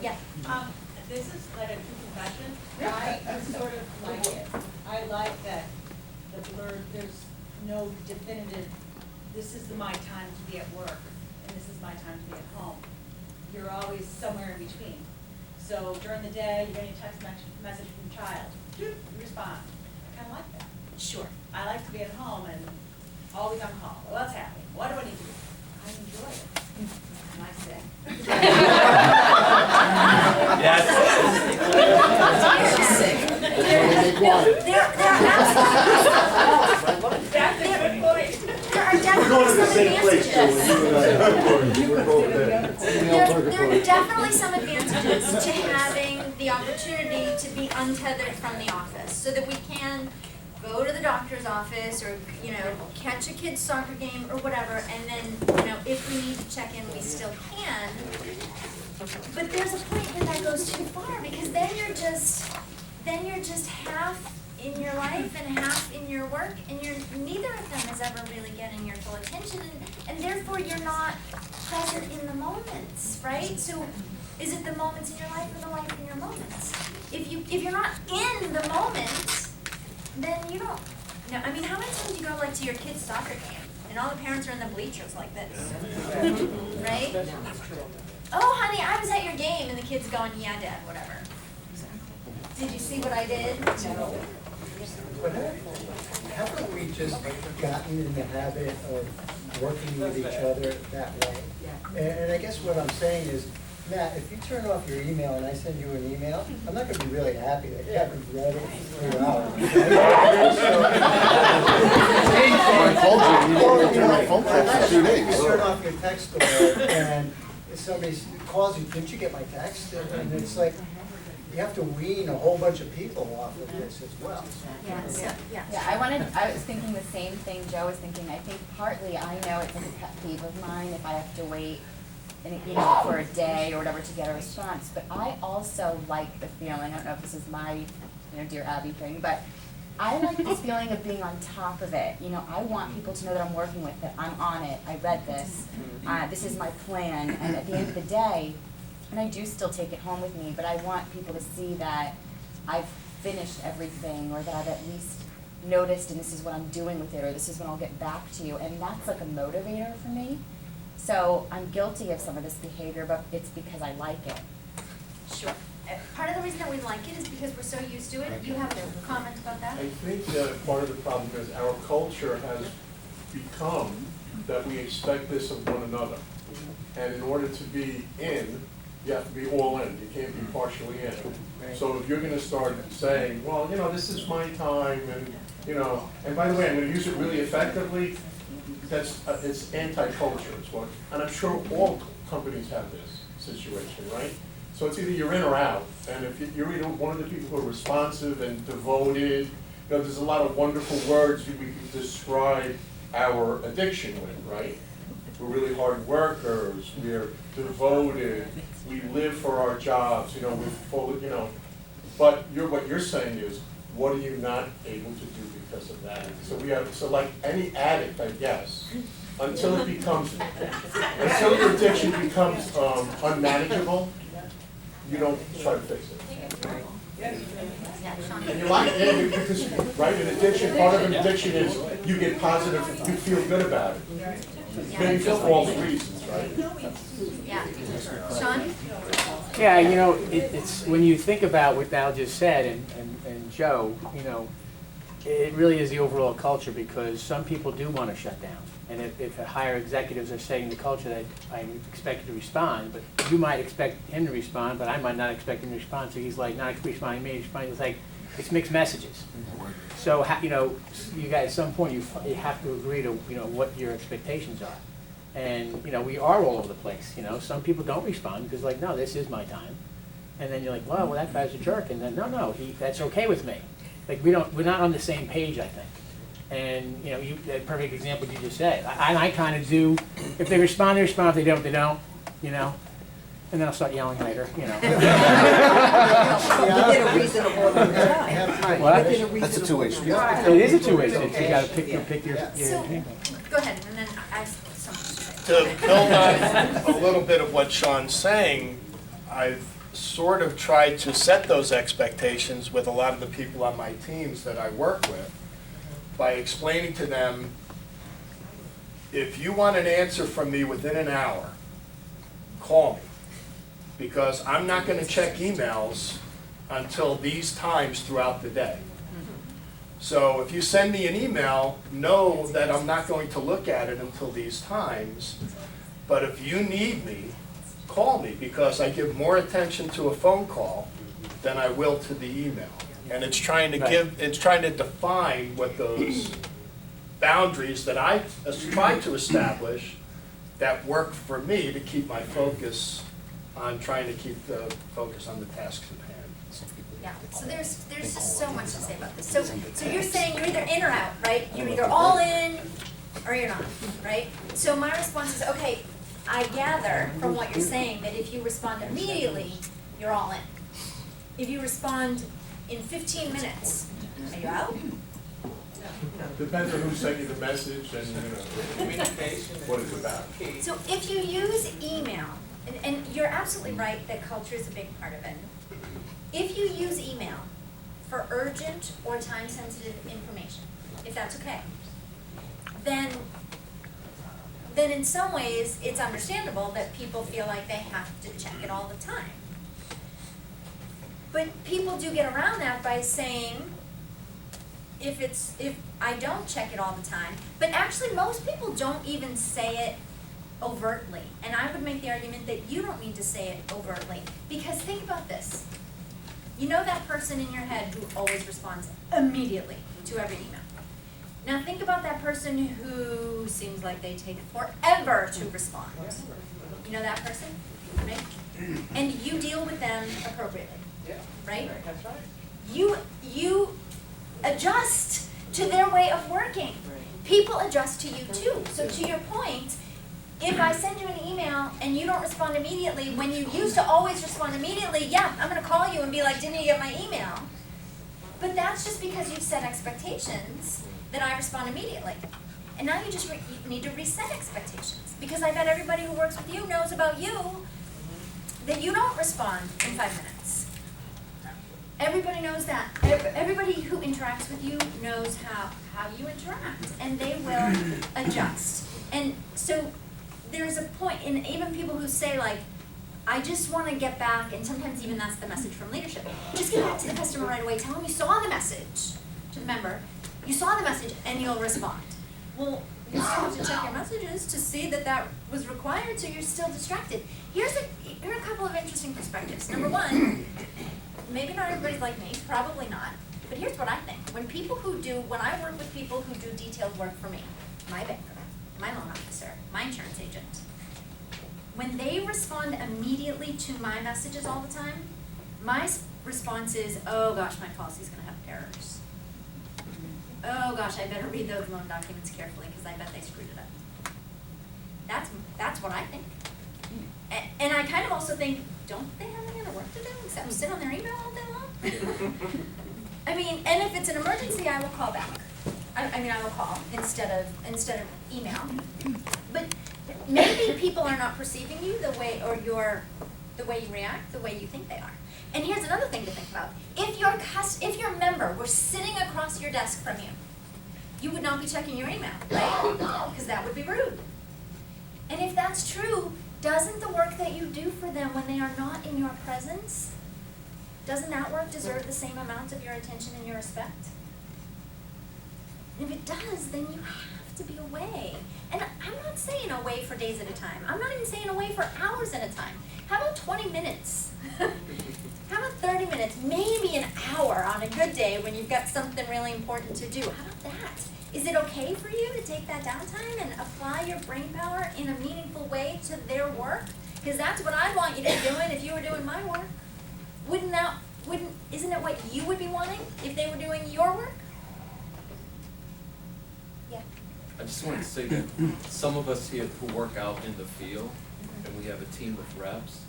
Yeah. This is like a true confession. I sort of like it. I like that the blurred, there's no definitive, this is my time to be at work, and this is my time to be at home. You're always somewhere in between. So during the day, you're getting a text message from a child, you respond. I kind of like that. Sure. I like to be at home and always on call. What's happening? What do I need to do? I enjoy it. And I say. There are definitely some advantages to having the opportunity to be untethered from the office, so that we can go to the doctor's office or, you know, catch a kid's soccer game or whatever, and then, you know, if we need to check in, we still can. But there's a point where that goes too far, because then you're just half in your life and half in your work, and neither of them is ever really getting your full attention, and therefore you're not present in the moments, right? So is it the moments in your life or the life in your moments? If you're not in the moment, then you don't know. I mean, how many times do you go like to your kid's soccer game and all the parents are in the bleachers like this, right? Oh, honey, I was at your game, and the kid's going, yeah, Dad, whatever. Did you see what I did? But haven't we just gotten in the habit of working with each other that way? And I guess what I'm saying is, Matt, if you turn off your email and I send you an email, I'm not going to be really happy that you haven't read it in 3 hours. I told you, you didn't turn my phone off for 2 You days. turn off your text alert and somebody calls you, didn't you get my text? And it's like, you have to wean a whole bunch of people off of this as well. Yeah, I was thinking the same thing Joe was thinking. I think partly I know it's like a pet peeve of mine if I have to wait for a day or whatever to get a response. But I also like the feeling, I don't know if this is my Dear Abby thing, but I like this feeling of being on top of it. I want people to know that I'm working with it, I'm on it, I read this, this is my plan, and at the end of the day, and I do still take it home with me, but I want people to see that I've finished everything, or that I've at least noticed and this is what I'm doing with it, or this is when I'll get back to you, and that's like a motivator for me. So I'm guilty of some of this behavior, but it's because I like it. Sure. Part of the reason that we like it is because we're so used to it. You have a comment about that? I think that part of the problem is our culture has become that we expect this of one another. And in order to be in, you have to be all in. You can't be partially in. So if you're going to start saying, well, this is my time, and, and by the way, I'm going to use it really effectively, it's anti-culture. And I'm sure all companies have this situation, right? So it's either you're in or out, and if you're either one of the people who are responsive and devoted, there's a lot of wonderful words we can describe our addiction with, right? We're really hard workers, we're devoted, we live for our jobs, we're full, but what you're saying is, what are you not able to do because of that? So like any addict, I guess, until your addiction becomes unmanageable, you don't try to fix it. And you like it because, right, an addiction, part of an addiction is you get positive, you feel good about it. Maybe for false reasons, right? Yeah. Sean? Yeah, it's when you think about what Val just said and Joe, it really is the overall culture, because some people do want to shut down. And if higher executives are saying the culture that I expect you to respond, but you might expect him to respond, but I might not expect him to respond, so he's like not responding to me, responding, it's like, it's mixed messages. So, you know, you guys, at some point, you have to agree to, you know, what your expectations are. And, you know, we are all over the place, you know, some people don't respond because like, no, this is my time. And then you're like, well, that guy's a jerk, and then, no, that's okay with me. Like, we're not on the same page, I think. And, you know, a perfect example you just said. I kind of do, if they respond, they respond, if they don't, you know. And then I'll start yelling later, you know. Within a reasonable amount of time. What? Within a That's a reasonable two-way street. amount of It time. is a two-way street, you gotta pick your So, go ahead, and then I have something to say. To build on a little bit of what Sean's saying, I've sort of tried to set those expectations with a lot of the people on my teams that I work with by explaining to them, if you want an answer from me within an hour, call me. Because I'm not going to check emails until these times throughout the day. So if you send me an email, know that I'm not going to look at it until these times. But if you need me, call me, because I give more attention to a phone call than I will to the email. And it's trying to it's trying to define what those boundaries that I try to establish that work for me to keep my focus on trying to keep the focus on the tasks at hand. Yeah, so there's just so much to say about this. So you're saying you're either in or out, right? You're either all in or you're not, right? So my response is, okay, I gather from what you're saying that if you respond immediately, you're all in. If you respond in 15 minutes, are you out? Depends on who sent you the message and, you know, Communication. what it's about. So if you use email, and you're absolutely right that culture is a big part of it. If you use email for urgent or time-sensitive information, if that's okay, then in some ways it's understandable that people feel like they have to check it all the time. But people do get around that by saying, if I don't check it all the time, but actually most people don't even say it overtly. And I would make the argument that you don't need to say it overtly. Because think about this. You know that person in your head who always responds immediately to every email. Now think about that person who seems like they take forever to respond. You know that person, right? And you deal with them appropriately, right? That's right. You adjust to their way of working. People adjust to you too. So to your point, if I send you an email and you don't respond immediately, when you used to always respond immediately, yeah, I'm going to call you and be like, didn't you get my email? But that's just because you've set expectations that I respond immediately. And now you just you need to reset expectations. Because I bet everybody who works with you knows about you that you don't respond in 5 minutes. Everybody knows that. Everybody who interacts with you knows how you interact, and they will adjust. And so there's a point, and even people who say like, I just want to get back, and sometimes even that's the message from leadership. Just get back to the customer right away. Tell them you saw the message to the member. You saw the message, and you'll respond. Well, you still have to check your messages to see that that was required, so you're still distracted. Here are a couple of interesting perspectives. Number one, maybe not everybody's like me, probably not, but here's what I think. When I work with people who do detailed work for me, my banker, my loan officer, my insurance agent, when they respond immediately to my messages all the time, my response is, oh gosh, my policy's gonna have errors. Oh gosh, I better read those loan documents carefully because I bet they screwed it up. That's what I think. And I kind of also think, don't they have any other work to do except sit on their email all day long? I mean, and if it's an emergency, I will call back. I will call instead of email. But maybe people are not perceiving you the way you react, the way you think they are. And here's another thing to think about. If your member were sitting across your desk from you, you would not be checking your email, right? Because that would be rude. And if that's true, doesn't the work that you do for them when they are not in your presence, doesn't that work deserve the same amount of your attention and your respect? And if it does, then you have to be away. And I'm not saying away for days at a time. I'm not even saying away for hours at a time. How about 20 minutes? How about 30 minutes? Maybe an hour on a good day when you've got something really important to do. How about that? Is it okay for you to take that downtime and apply your brain power in a meaningful way to their work? Because that's what I'd want you to be doing if you were doing my work. Isn't it what you would be wanting if they were doing your work? Yeah. I just wanted to say that some of us here who work out in the field, and we have a team of reps,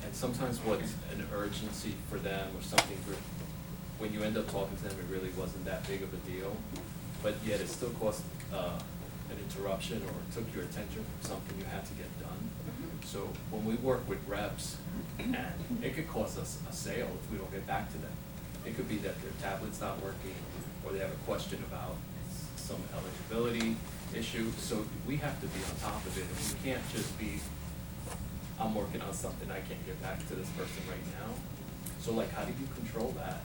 and sometimes what's an urgency for them or something, when you end up talking to them, it really wasn't that big of a deal, but yet it still caused an interruption or took your attention from something you had to get done. So when we work with reps, and it could cost us a sale if we don't get back to them. It could be that their tablet's not working, or they have a question about some eligibility issue, so we have to be on top of it, and we can't just be, I'm working on something, I can't get back to this person right now. So like, how do you control that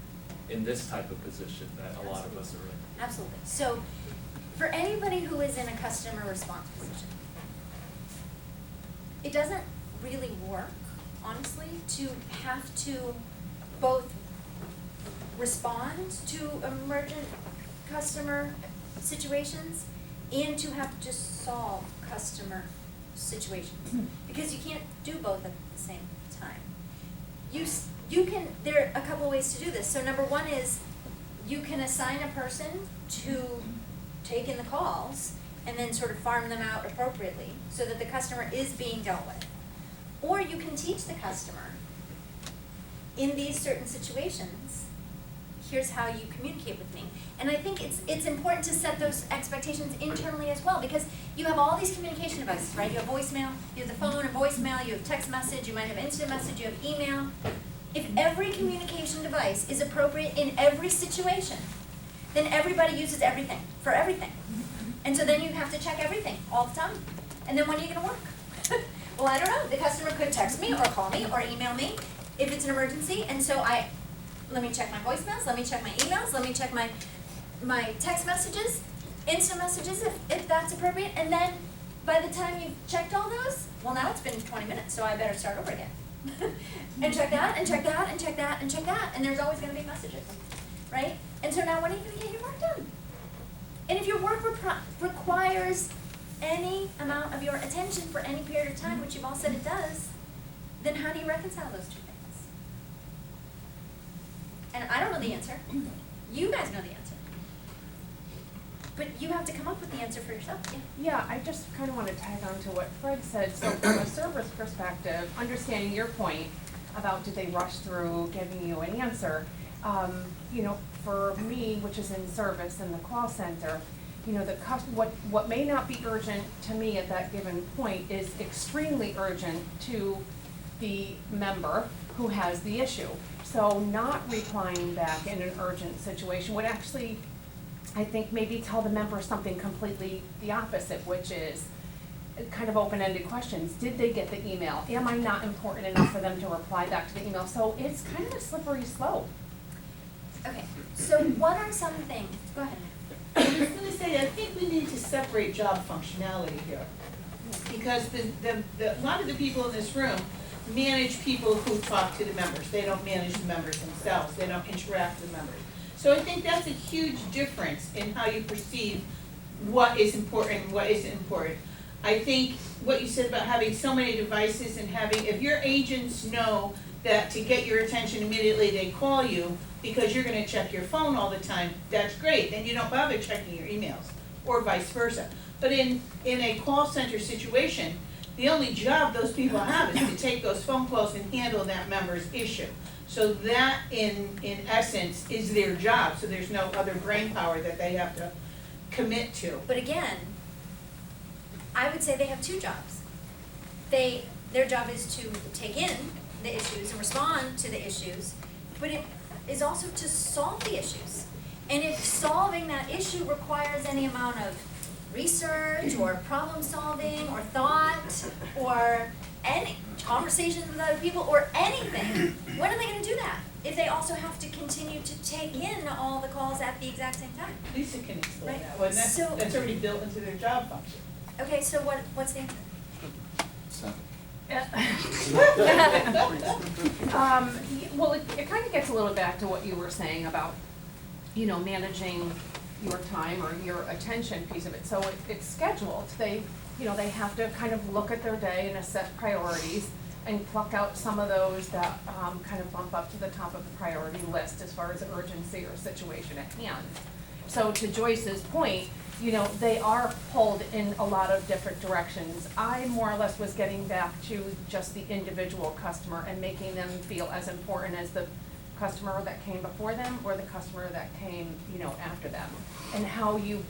in this type of position that a lot of us are in? Absolutely. So for anybody who is in a customer response position, it doesn't really work, honestly, to have to both respond to emergent customer situations and to have to just solve customer situations. Because you can't do both at the same time. You can, there are a couple ways to do this. So number one is you can assign a person to take in the calls and then sort of farm them out appropriately so that the customer is being dealt with. Or you can teach the customer, in these certain situations, here's how you communicate with me. And I think it's important to set those expectations internally as well, because you have all these communication devices, right? You have voicemail, you have the phone and voicemail, you have text message, you might have instant message, you have email. If every communication device is appropriate in every situation, then everybody uses everything, for everything. And so then you have to check everything all the time. And then when are you gonna work? Well, I don't know. The customer could text me or call me or email me if it's an emergency. And so let me check my voicemails, let me check my emails, let me check my text messages, instant messages if that's appropriate. And then by the time you've checked all those, well, now it's been 20 minutes, so I better start over again. And check that, and check that, and check that, and check that. And there's always gonna be messages, right? And so now when are you gonna get your work done? And if your work requires any amount of your attention for any period of time, which you've all said it does, then how do you reconcile those two things? And I don't know the answer. You guys know the answer. But you have to come up with the answer for yourself. Yeah, I just kind of want to tag on to what Fred said. So from a service perspective, understanding your point about did they rush through giving you an answer, you know, for me, which is in service in the call center, you know, what may not be urgent to me at that given point is extremely urgent to the member who has the issue. So not replying back in an urgent situation would actually, I think, maybe tell the member something completely the opposite, which is kind of open-ended questions. Did they get the email? Am I not important enough for them to reply back to the email? So it's kind of a slippery slope. Okay, so what are some things? Go ahead. I was gonna say, I think we need to separate job functionality here. Because a lot of the people in this room manage people who talk to the members. They don't manage the members themselves. They don't interact with members. So I think that's a huge difference in how you perceive what is important and what isn't important. I think what you said about having so many devices and if your agents know that to get your attention immediately they call you because you're gonna check your phone all the time, that's great, then you don't bother checking your emails, or vice versa. But in a call center situation, the only job those people have is to take those phone calls and handle that member's issue. So that, in essence, is their job, so there's no other brain power that they have to commit to. But again, I would say they have two jobs. Their job is to take in the issues and respond to the issues, but it is also to solve the issues. And if solving that issue requires any amount of research or problem solving or thought or any conversations with other people or anything, when are they gonna do that? If they also have to continue to take in all the calls at the exact same time. Lisa can explain Right. that, well, that's, So- that's already built into their job function. Okay, so what's the answer? Well, it kind of gets a little back to what you were saying about, you know, managing your time or your attention piece of it. So it's scheduled. They, you know, they have to kind of look at their day and set priorities and pluck out some of those that kind of bump up to the top of the priority list as far as urgency or situation at hand. So to Joyce's point, you know, they are pulled in a lot of different directions. I more or less was getting back to just the individual customer and making them feel as important as the customer that came before them or the customer that came, you know, after them. And how you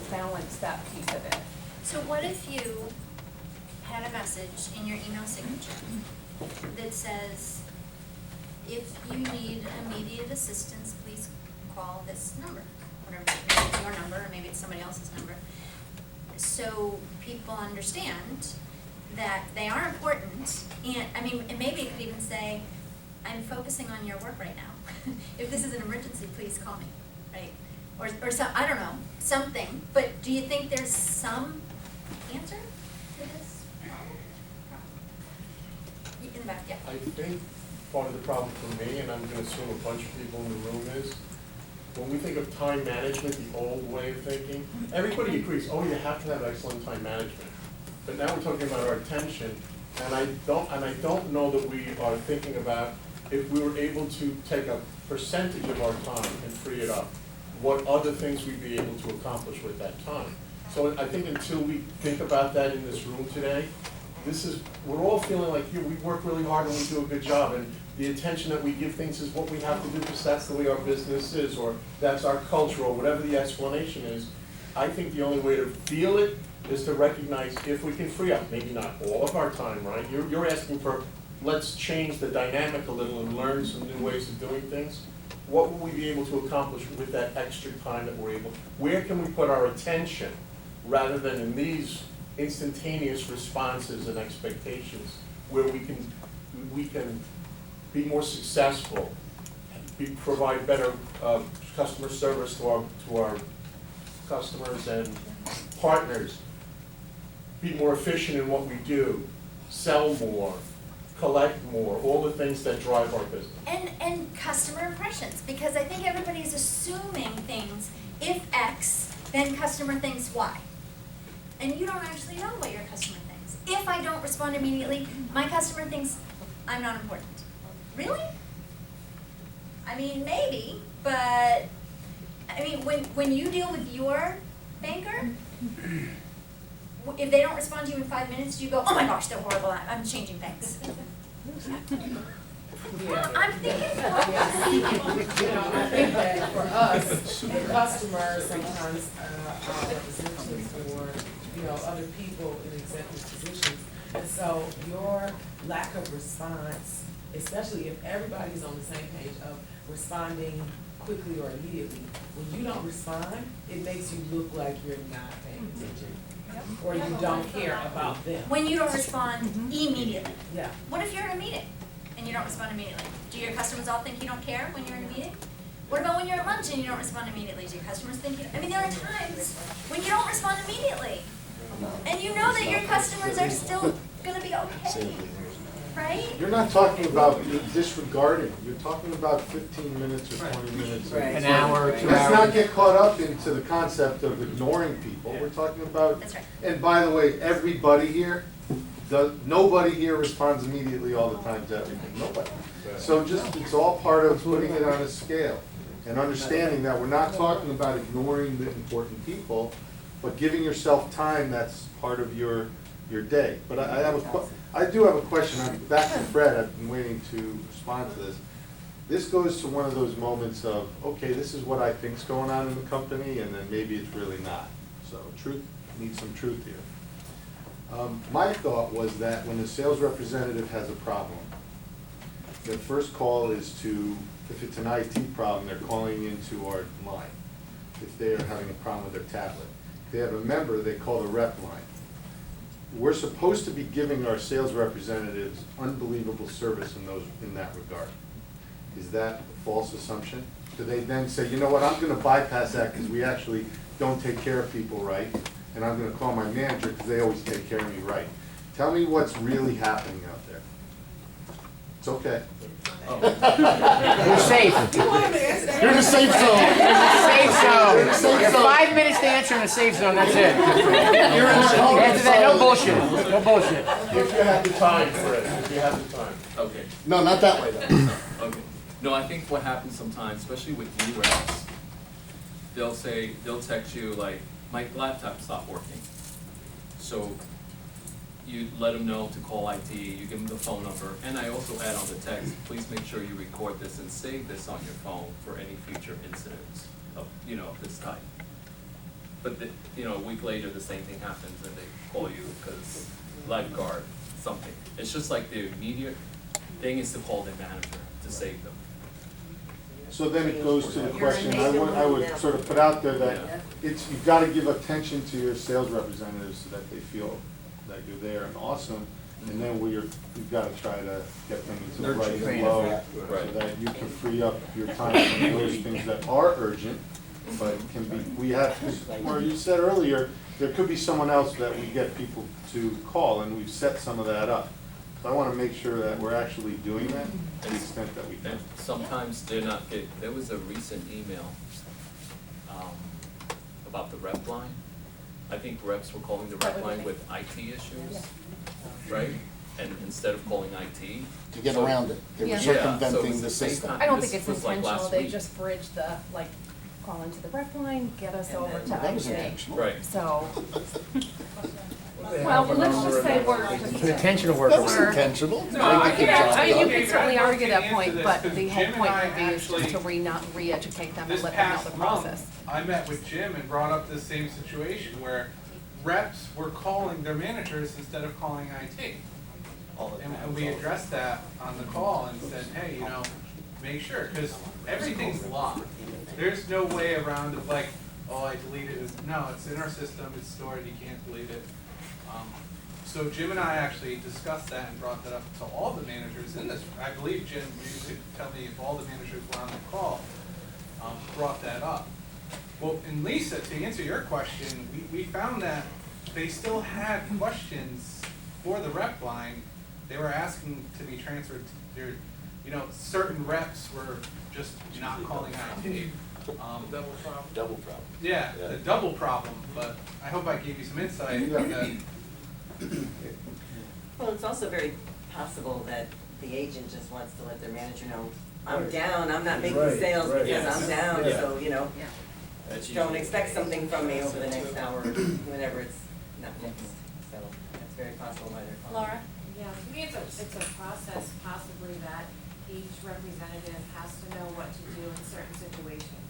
balance that piece of it. So what if you had a message in your email signature that says, if you need immediate assistance, please call this number, whatever, maybe it's your number, or maybe it's somebody else's number. So people understand that they are important, and, I mean, and maybe it could even say, I'm focusing on your work right now. If this is an emergency, please call me, right? Or some, I don't know, something, but do you think there's some answer to this problem? In the back, yeah. I think part of the problem for me, and I'm gonna assume a bunch of people in the room is, when we think of time management, the old way of thinking, everybody agrees, oh, you have to have excellent time management. But now we're talking about our attention, and I don't know that we are thinking about if we were able to take a percentage of our time and free it up, what other things we'd be able to accomplish with that time. So I think until we think about that in this room today, we're all feeling like, we work really hard and we do a good job, and the attention that we give things is what we have to do because that's the way our business is, or that's our culture, or whatever the explanation is. I think the only way to feel it is to recognize if we can free up, maybe not all of our time, right? You're asking for, let's change the dynamic a little and learn some new ways of doing things. What will we be able to accomplish with that extra time that we're able? Where can we put our attention rather than in these instantaneous responses and expectations where we can be more successful, provide better customer service to our customers and partners, be more efficient in what we do, sell more, collect more, all the things that drive our business. And customer impressions, because I think everybody's assuming things, if X, then customer thinks Y. And you don't actually know what your customer thinks. If I don't respond immediately, my customer thinks I'm not important. Really? I mean, maybe, but, I mean, when you deal with your banker, if they don't respond to you in 5 minutes, do you go, oh my gosh, they're horrible, I'm changing banks? I'm thinking. You know, I think that for us, the customers, sometimes our representatives or, you know, other people in executive positions. And so your lack of response, especially if everybody's on the same page of responding quickly or immediately, when you don't respond, it makes you look like you're not paying attention. Or you don't care about them. When you don't respond immediately. Yeah. What if you're in a meeting and you don't respond immediately? Do your customers all think you don't care when you're in a meeting? What about when you're at lunch and you don't respond immediately? Do your customers think you don't? I mean, there are times when you don't respond immediately. And you know that your customers are still gonna be okay, right? You're not talking about disregarding, you're talking about 15 minutes or 20 minutes. Right. An hour, 2 Let's hours. not get caught up into the concept of ignoring people, we're talking about. That's right. And by the way, everybody here, nobody here responds immediately all the time to everything, nobody. So just, it's all part of putting it on a scale and understanding that we're not talking about ignoring the important people, but giving yourself time that's part of your day. But I do have a question. I'm back to Fred. I've been waiting to respond to this. This goes to one of those moments of, okay, this is what I think's going on in the company, and then maybe it's really not. So truth, needs some truth here. My thought was that when a sales representative has a problem, the first call is to, if it's an IT problem, they're calling into our line. If they are having a problem with their tablet. If they have a member, they call the rep line. we're supposed to be giving our sales representatives unbelievable service in that regard. Is that a false assumption? Do they then say, you know what, I'm gonna bypass that because we actually don't take care of people right, and I'm gonna call my manager because they always take care of me right? Tell me what's really happening out there. It's okay. You're safe. You're in a safe zone. You're in a safe zone. Safe You have zone. 5 minutes to answer in a safe zone, that's it. You're in the zone. After that, no bullshit, no bullshit. If you have the time, Fred, if you have the time. Okay. No, not that way though. Okay. No, I think what happens sometimes, especially with new reps, they'll text you like, my laptop stopped working. So you let them know to call IT, you give them the phone number, and I also add on the text, please make sure you record this and save this on your phone for any future incidents of, of this type. But a week later, the same thing happens and they call you because lifeguard, something. It's just like the immediate thing is to call their manager to save them. So then it goes to the question, I would sort of put out there that you've got to give attention to your sales representatives so that they feel that you're there and awesome, and then you've got to try to get them into the right flow so that you can free up your time from those things that are urgent, but can be, or you said earlier, there could be someone else that we get people to call, and we've set some of that up. So I want to make sure that we're actually doing that to the extent that we can. And sometimes they're not, there was a recent email about the rep line. I think reps were calling the rep line with IT issues, right? And instead of calling IT. To get around it, they were Yeah. circumventing the system. I don't This think it's was like intentional, last they week. just bridge the, call into the rep line, get us over to That was IT. intentional. Right. So, well, let's just say we're It's an just. intentional That was workaround. intentional. No, I Very good can't, job I mean, you done. could certainly argue that point, but the whole Jim and point I would be is just to actually- re-educate them and This let them know past the process. month, I met with Jim and brought up the same situation where reps were calling their managers instead of calling IT. And we addressed that on the call and said, hey, make sure, because everything's locked. There's no way around it, like, oh, I deleted it. No, it's in our system, it's stored, you can't delete it. So Jim and I actually discussed that and brought that up to all the managers in this. I believe, Jim, you could tell me if all the managers were on the call, brought that up. Well, and Lisa, to answer your question, we found that they still had questions for the rep line. They were asking to be transferred to their, certain reps were just not calling IT. Double problem. Yeah, the double problem, but I hope I gave you some insight that. Well, it's also very possible that the agent just wants to let their manager know, I'm down, I'm not making sales because I'm down, so, don't expect something from me over the next hour, whenever it's not fixed. So that's very possible why they're calling. Laura? Yeah, to me, it's a process possibly that each representative has to know what to do in certain situations.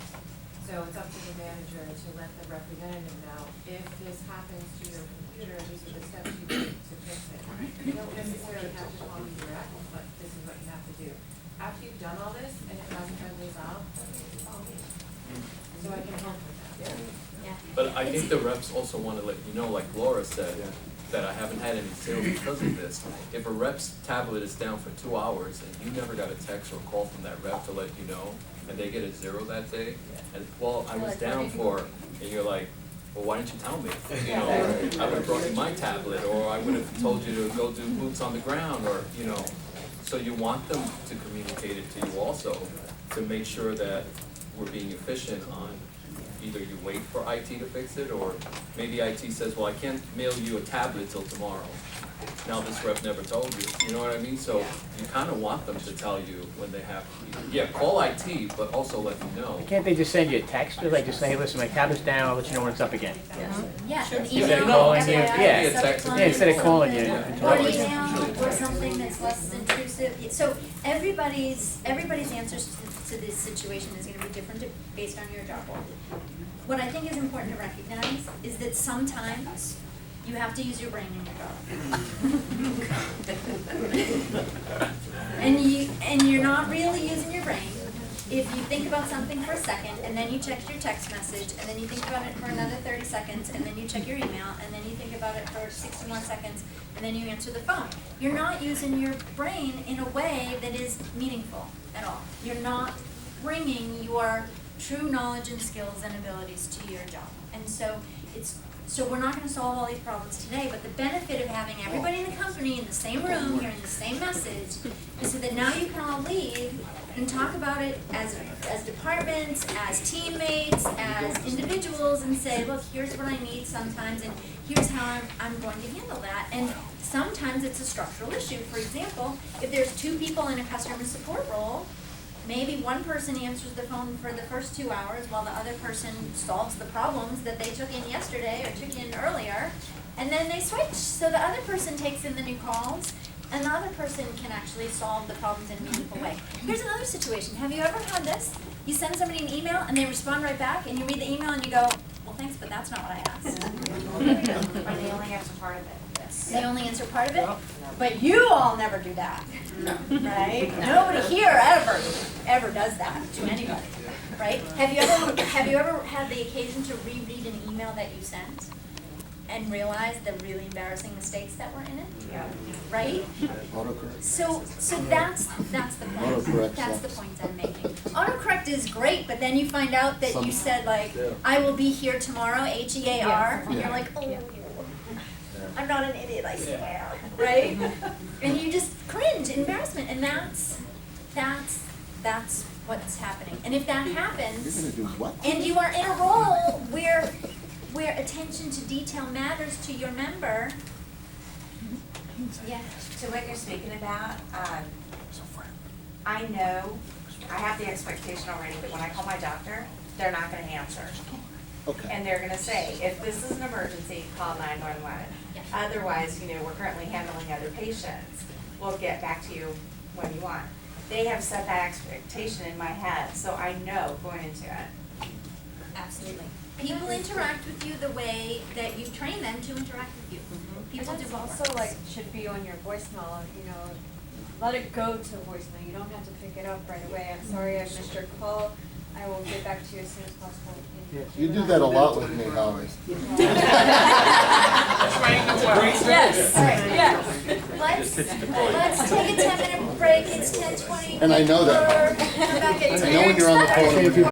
So it's up to the manager to let the representative know, if this happens to your computer, these are the steps you take to fix it. You don't necessarily have to call me direct, but this is what you have to do. After you've done all this and it hasn't been resolved, then call me. So I can help with that. Yeah. But I think the reps also want to let you know, like Laura said, that I haven't had any sales because of this. If a rep's tablet is down for 2 hours and you never got a text or call from that rep to let you know, and they get a 0 that day, and I was down for, and you're like, well, why didn't you tell me? I would have brought you my tablet, or I would have told you to go do boots on the ground, or, so you want them to communicate it to you also, to make sure that we're being efficient on either you wait for IT to fix it, or maybe IT says, well, I can't mail you a tablet till tomorrow. Now this rep never told you know what I mean? So you kind of want them to tell you when they have, call IT, but also let you know. Can't they just send you a text, or like just say, hey, listen, my tablet's down, I'll let you know when it's up again? Yeah, an Instead of email, calling you, FYI, instead of calling you. or an email, or something that's less intrusive. So everybody's answers to this situation is gonna be different based on your job role. What I think is important to recognize is that sometimes you have to use your brain in your job. And you're not really using your brain if you think about something for a second, and then you check your text message, and then you think about it for another 30 seconds, and then you check your email, and then you think about it for 60 more seconds, and then you answer the phone. You're not using your brain in a way that is meaningful at all. You're not bringing your true knowledge and skills and abilities to your job. And so we're not gonna solve all these problems today, but the benefit of having everybody in the company in the same room, hearing the same message, is so that now you can all leave and talk about it as departments, as teammates, as individuals, and say, look, here's what I need sometimes, and here's how I'm going to handle that. And sometimes it's a structural issue. For example, if there's 2 people in a customer support role, maybe one person answers the phone for the first 2 hours while the other person solves the problems that they took in yesterday or took in earlier, and then they switch. So the other person takes in the new calls, and the other person can actually solve the problems in a meaningful way. Here's another situation. Have you ever had this? You send somebody an email and they respond right back, and you read the email and you go, well, thanks, but that's not what I asked. Or they only answer part of it. They only answer part of it? But you all never do that, right? Nobody here ever does that to anybody, right? Have you ever had the occasion to reread an email that you sent and realize the really embarrassing mistakes that were in it? Yeah. Right? Autocorrect. So that's the point. Autocorrect That's the sucks. point I'm making. Autocorrect is great, but then you find out that you said like, I will be here tomorrow, HEAR, and you're like, oh, I'm not an idiot, I swear, right? And you just cringe, embarrassment, and that's what's happening. And if that happens, You're gonna do what? and you are in a role where attention to detail matters to your member, Yeah, to what you're speaking about, I know, I have the expectation already that when I call my doctor, they're not gonna answer. Okay. And they're gonna say, if this is an emergency, call 911. Otherwise, we're currently handling other patients. We'll get back to you when you want. They have set that expectation in my head, so I know going into it. absolutely. People interact with you the way that you train them to interact with you. People do It's what also works. like, should be on your voicemail, let it go to voicemail, you don't have to pick it up right away. I'm sorry I missed your call, I will get back to you as soon as possible. You do that a lot with me, Howie. Yes, yes. Let's take a 10-minute break, it's 10:20. And I know that. Come back at I know when you're on the phone.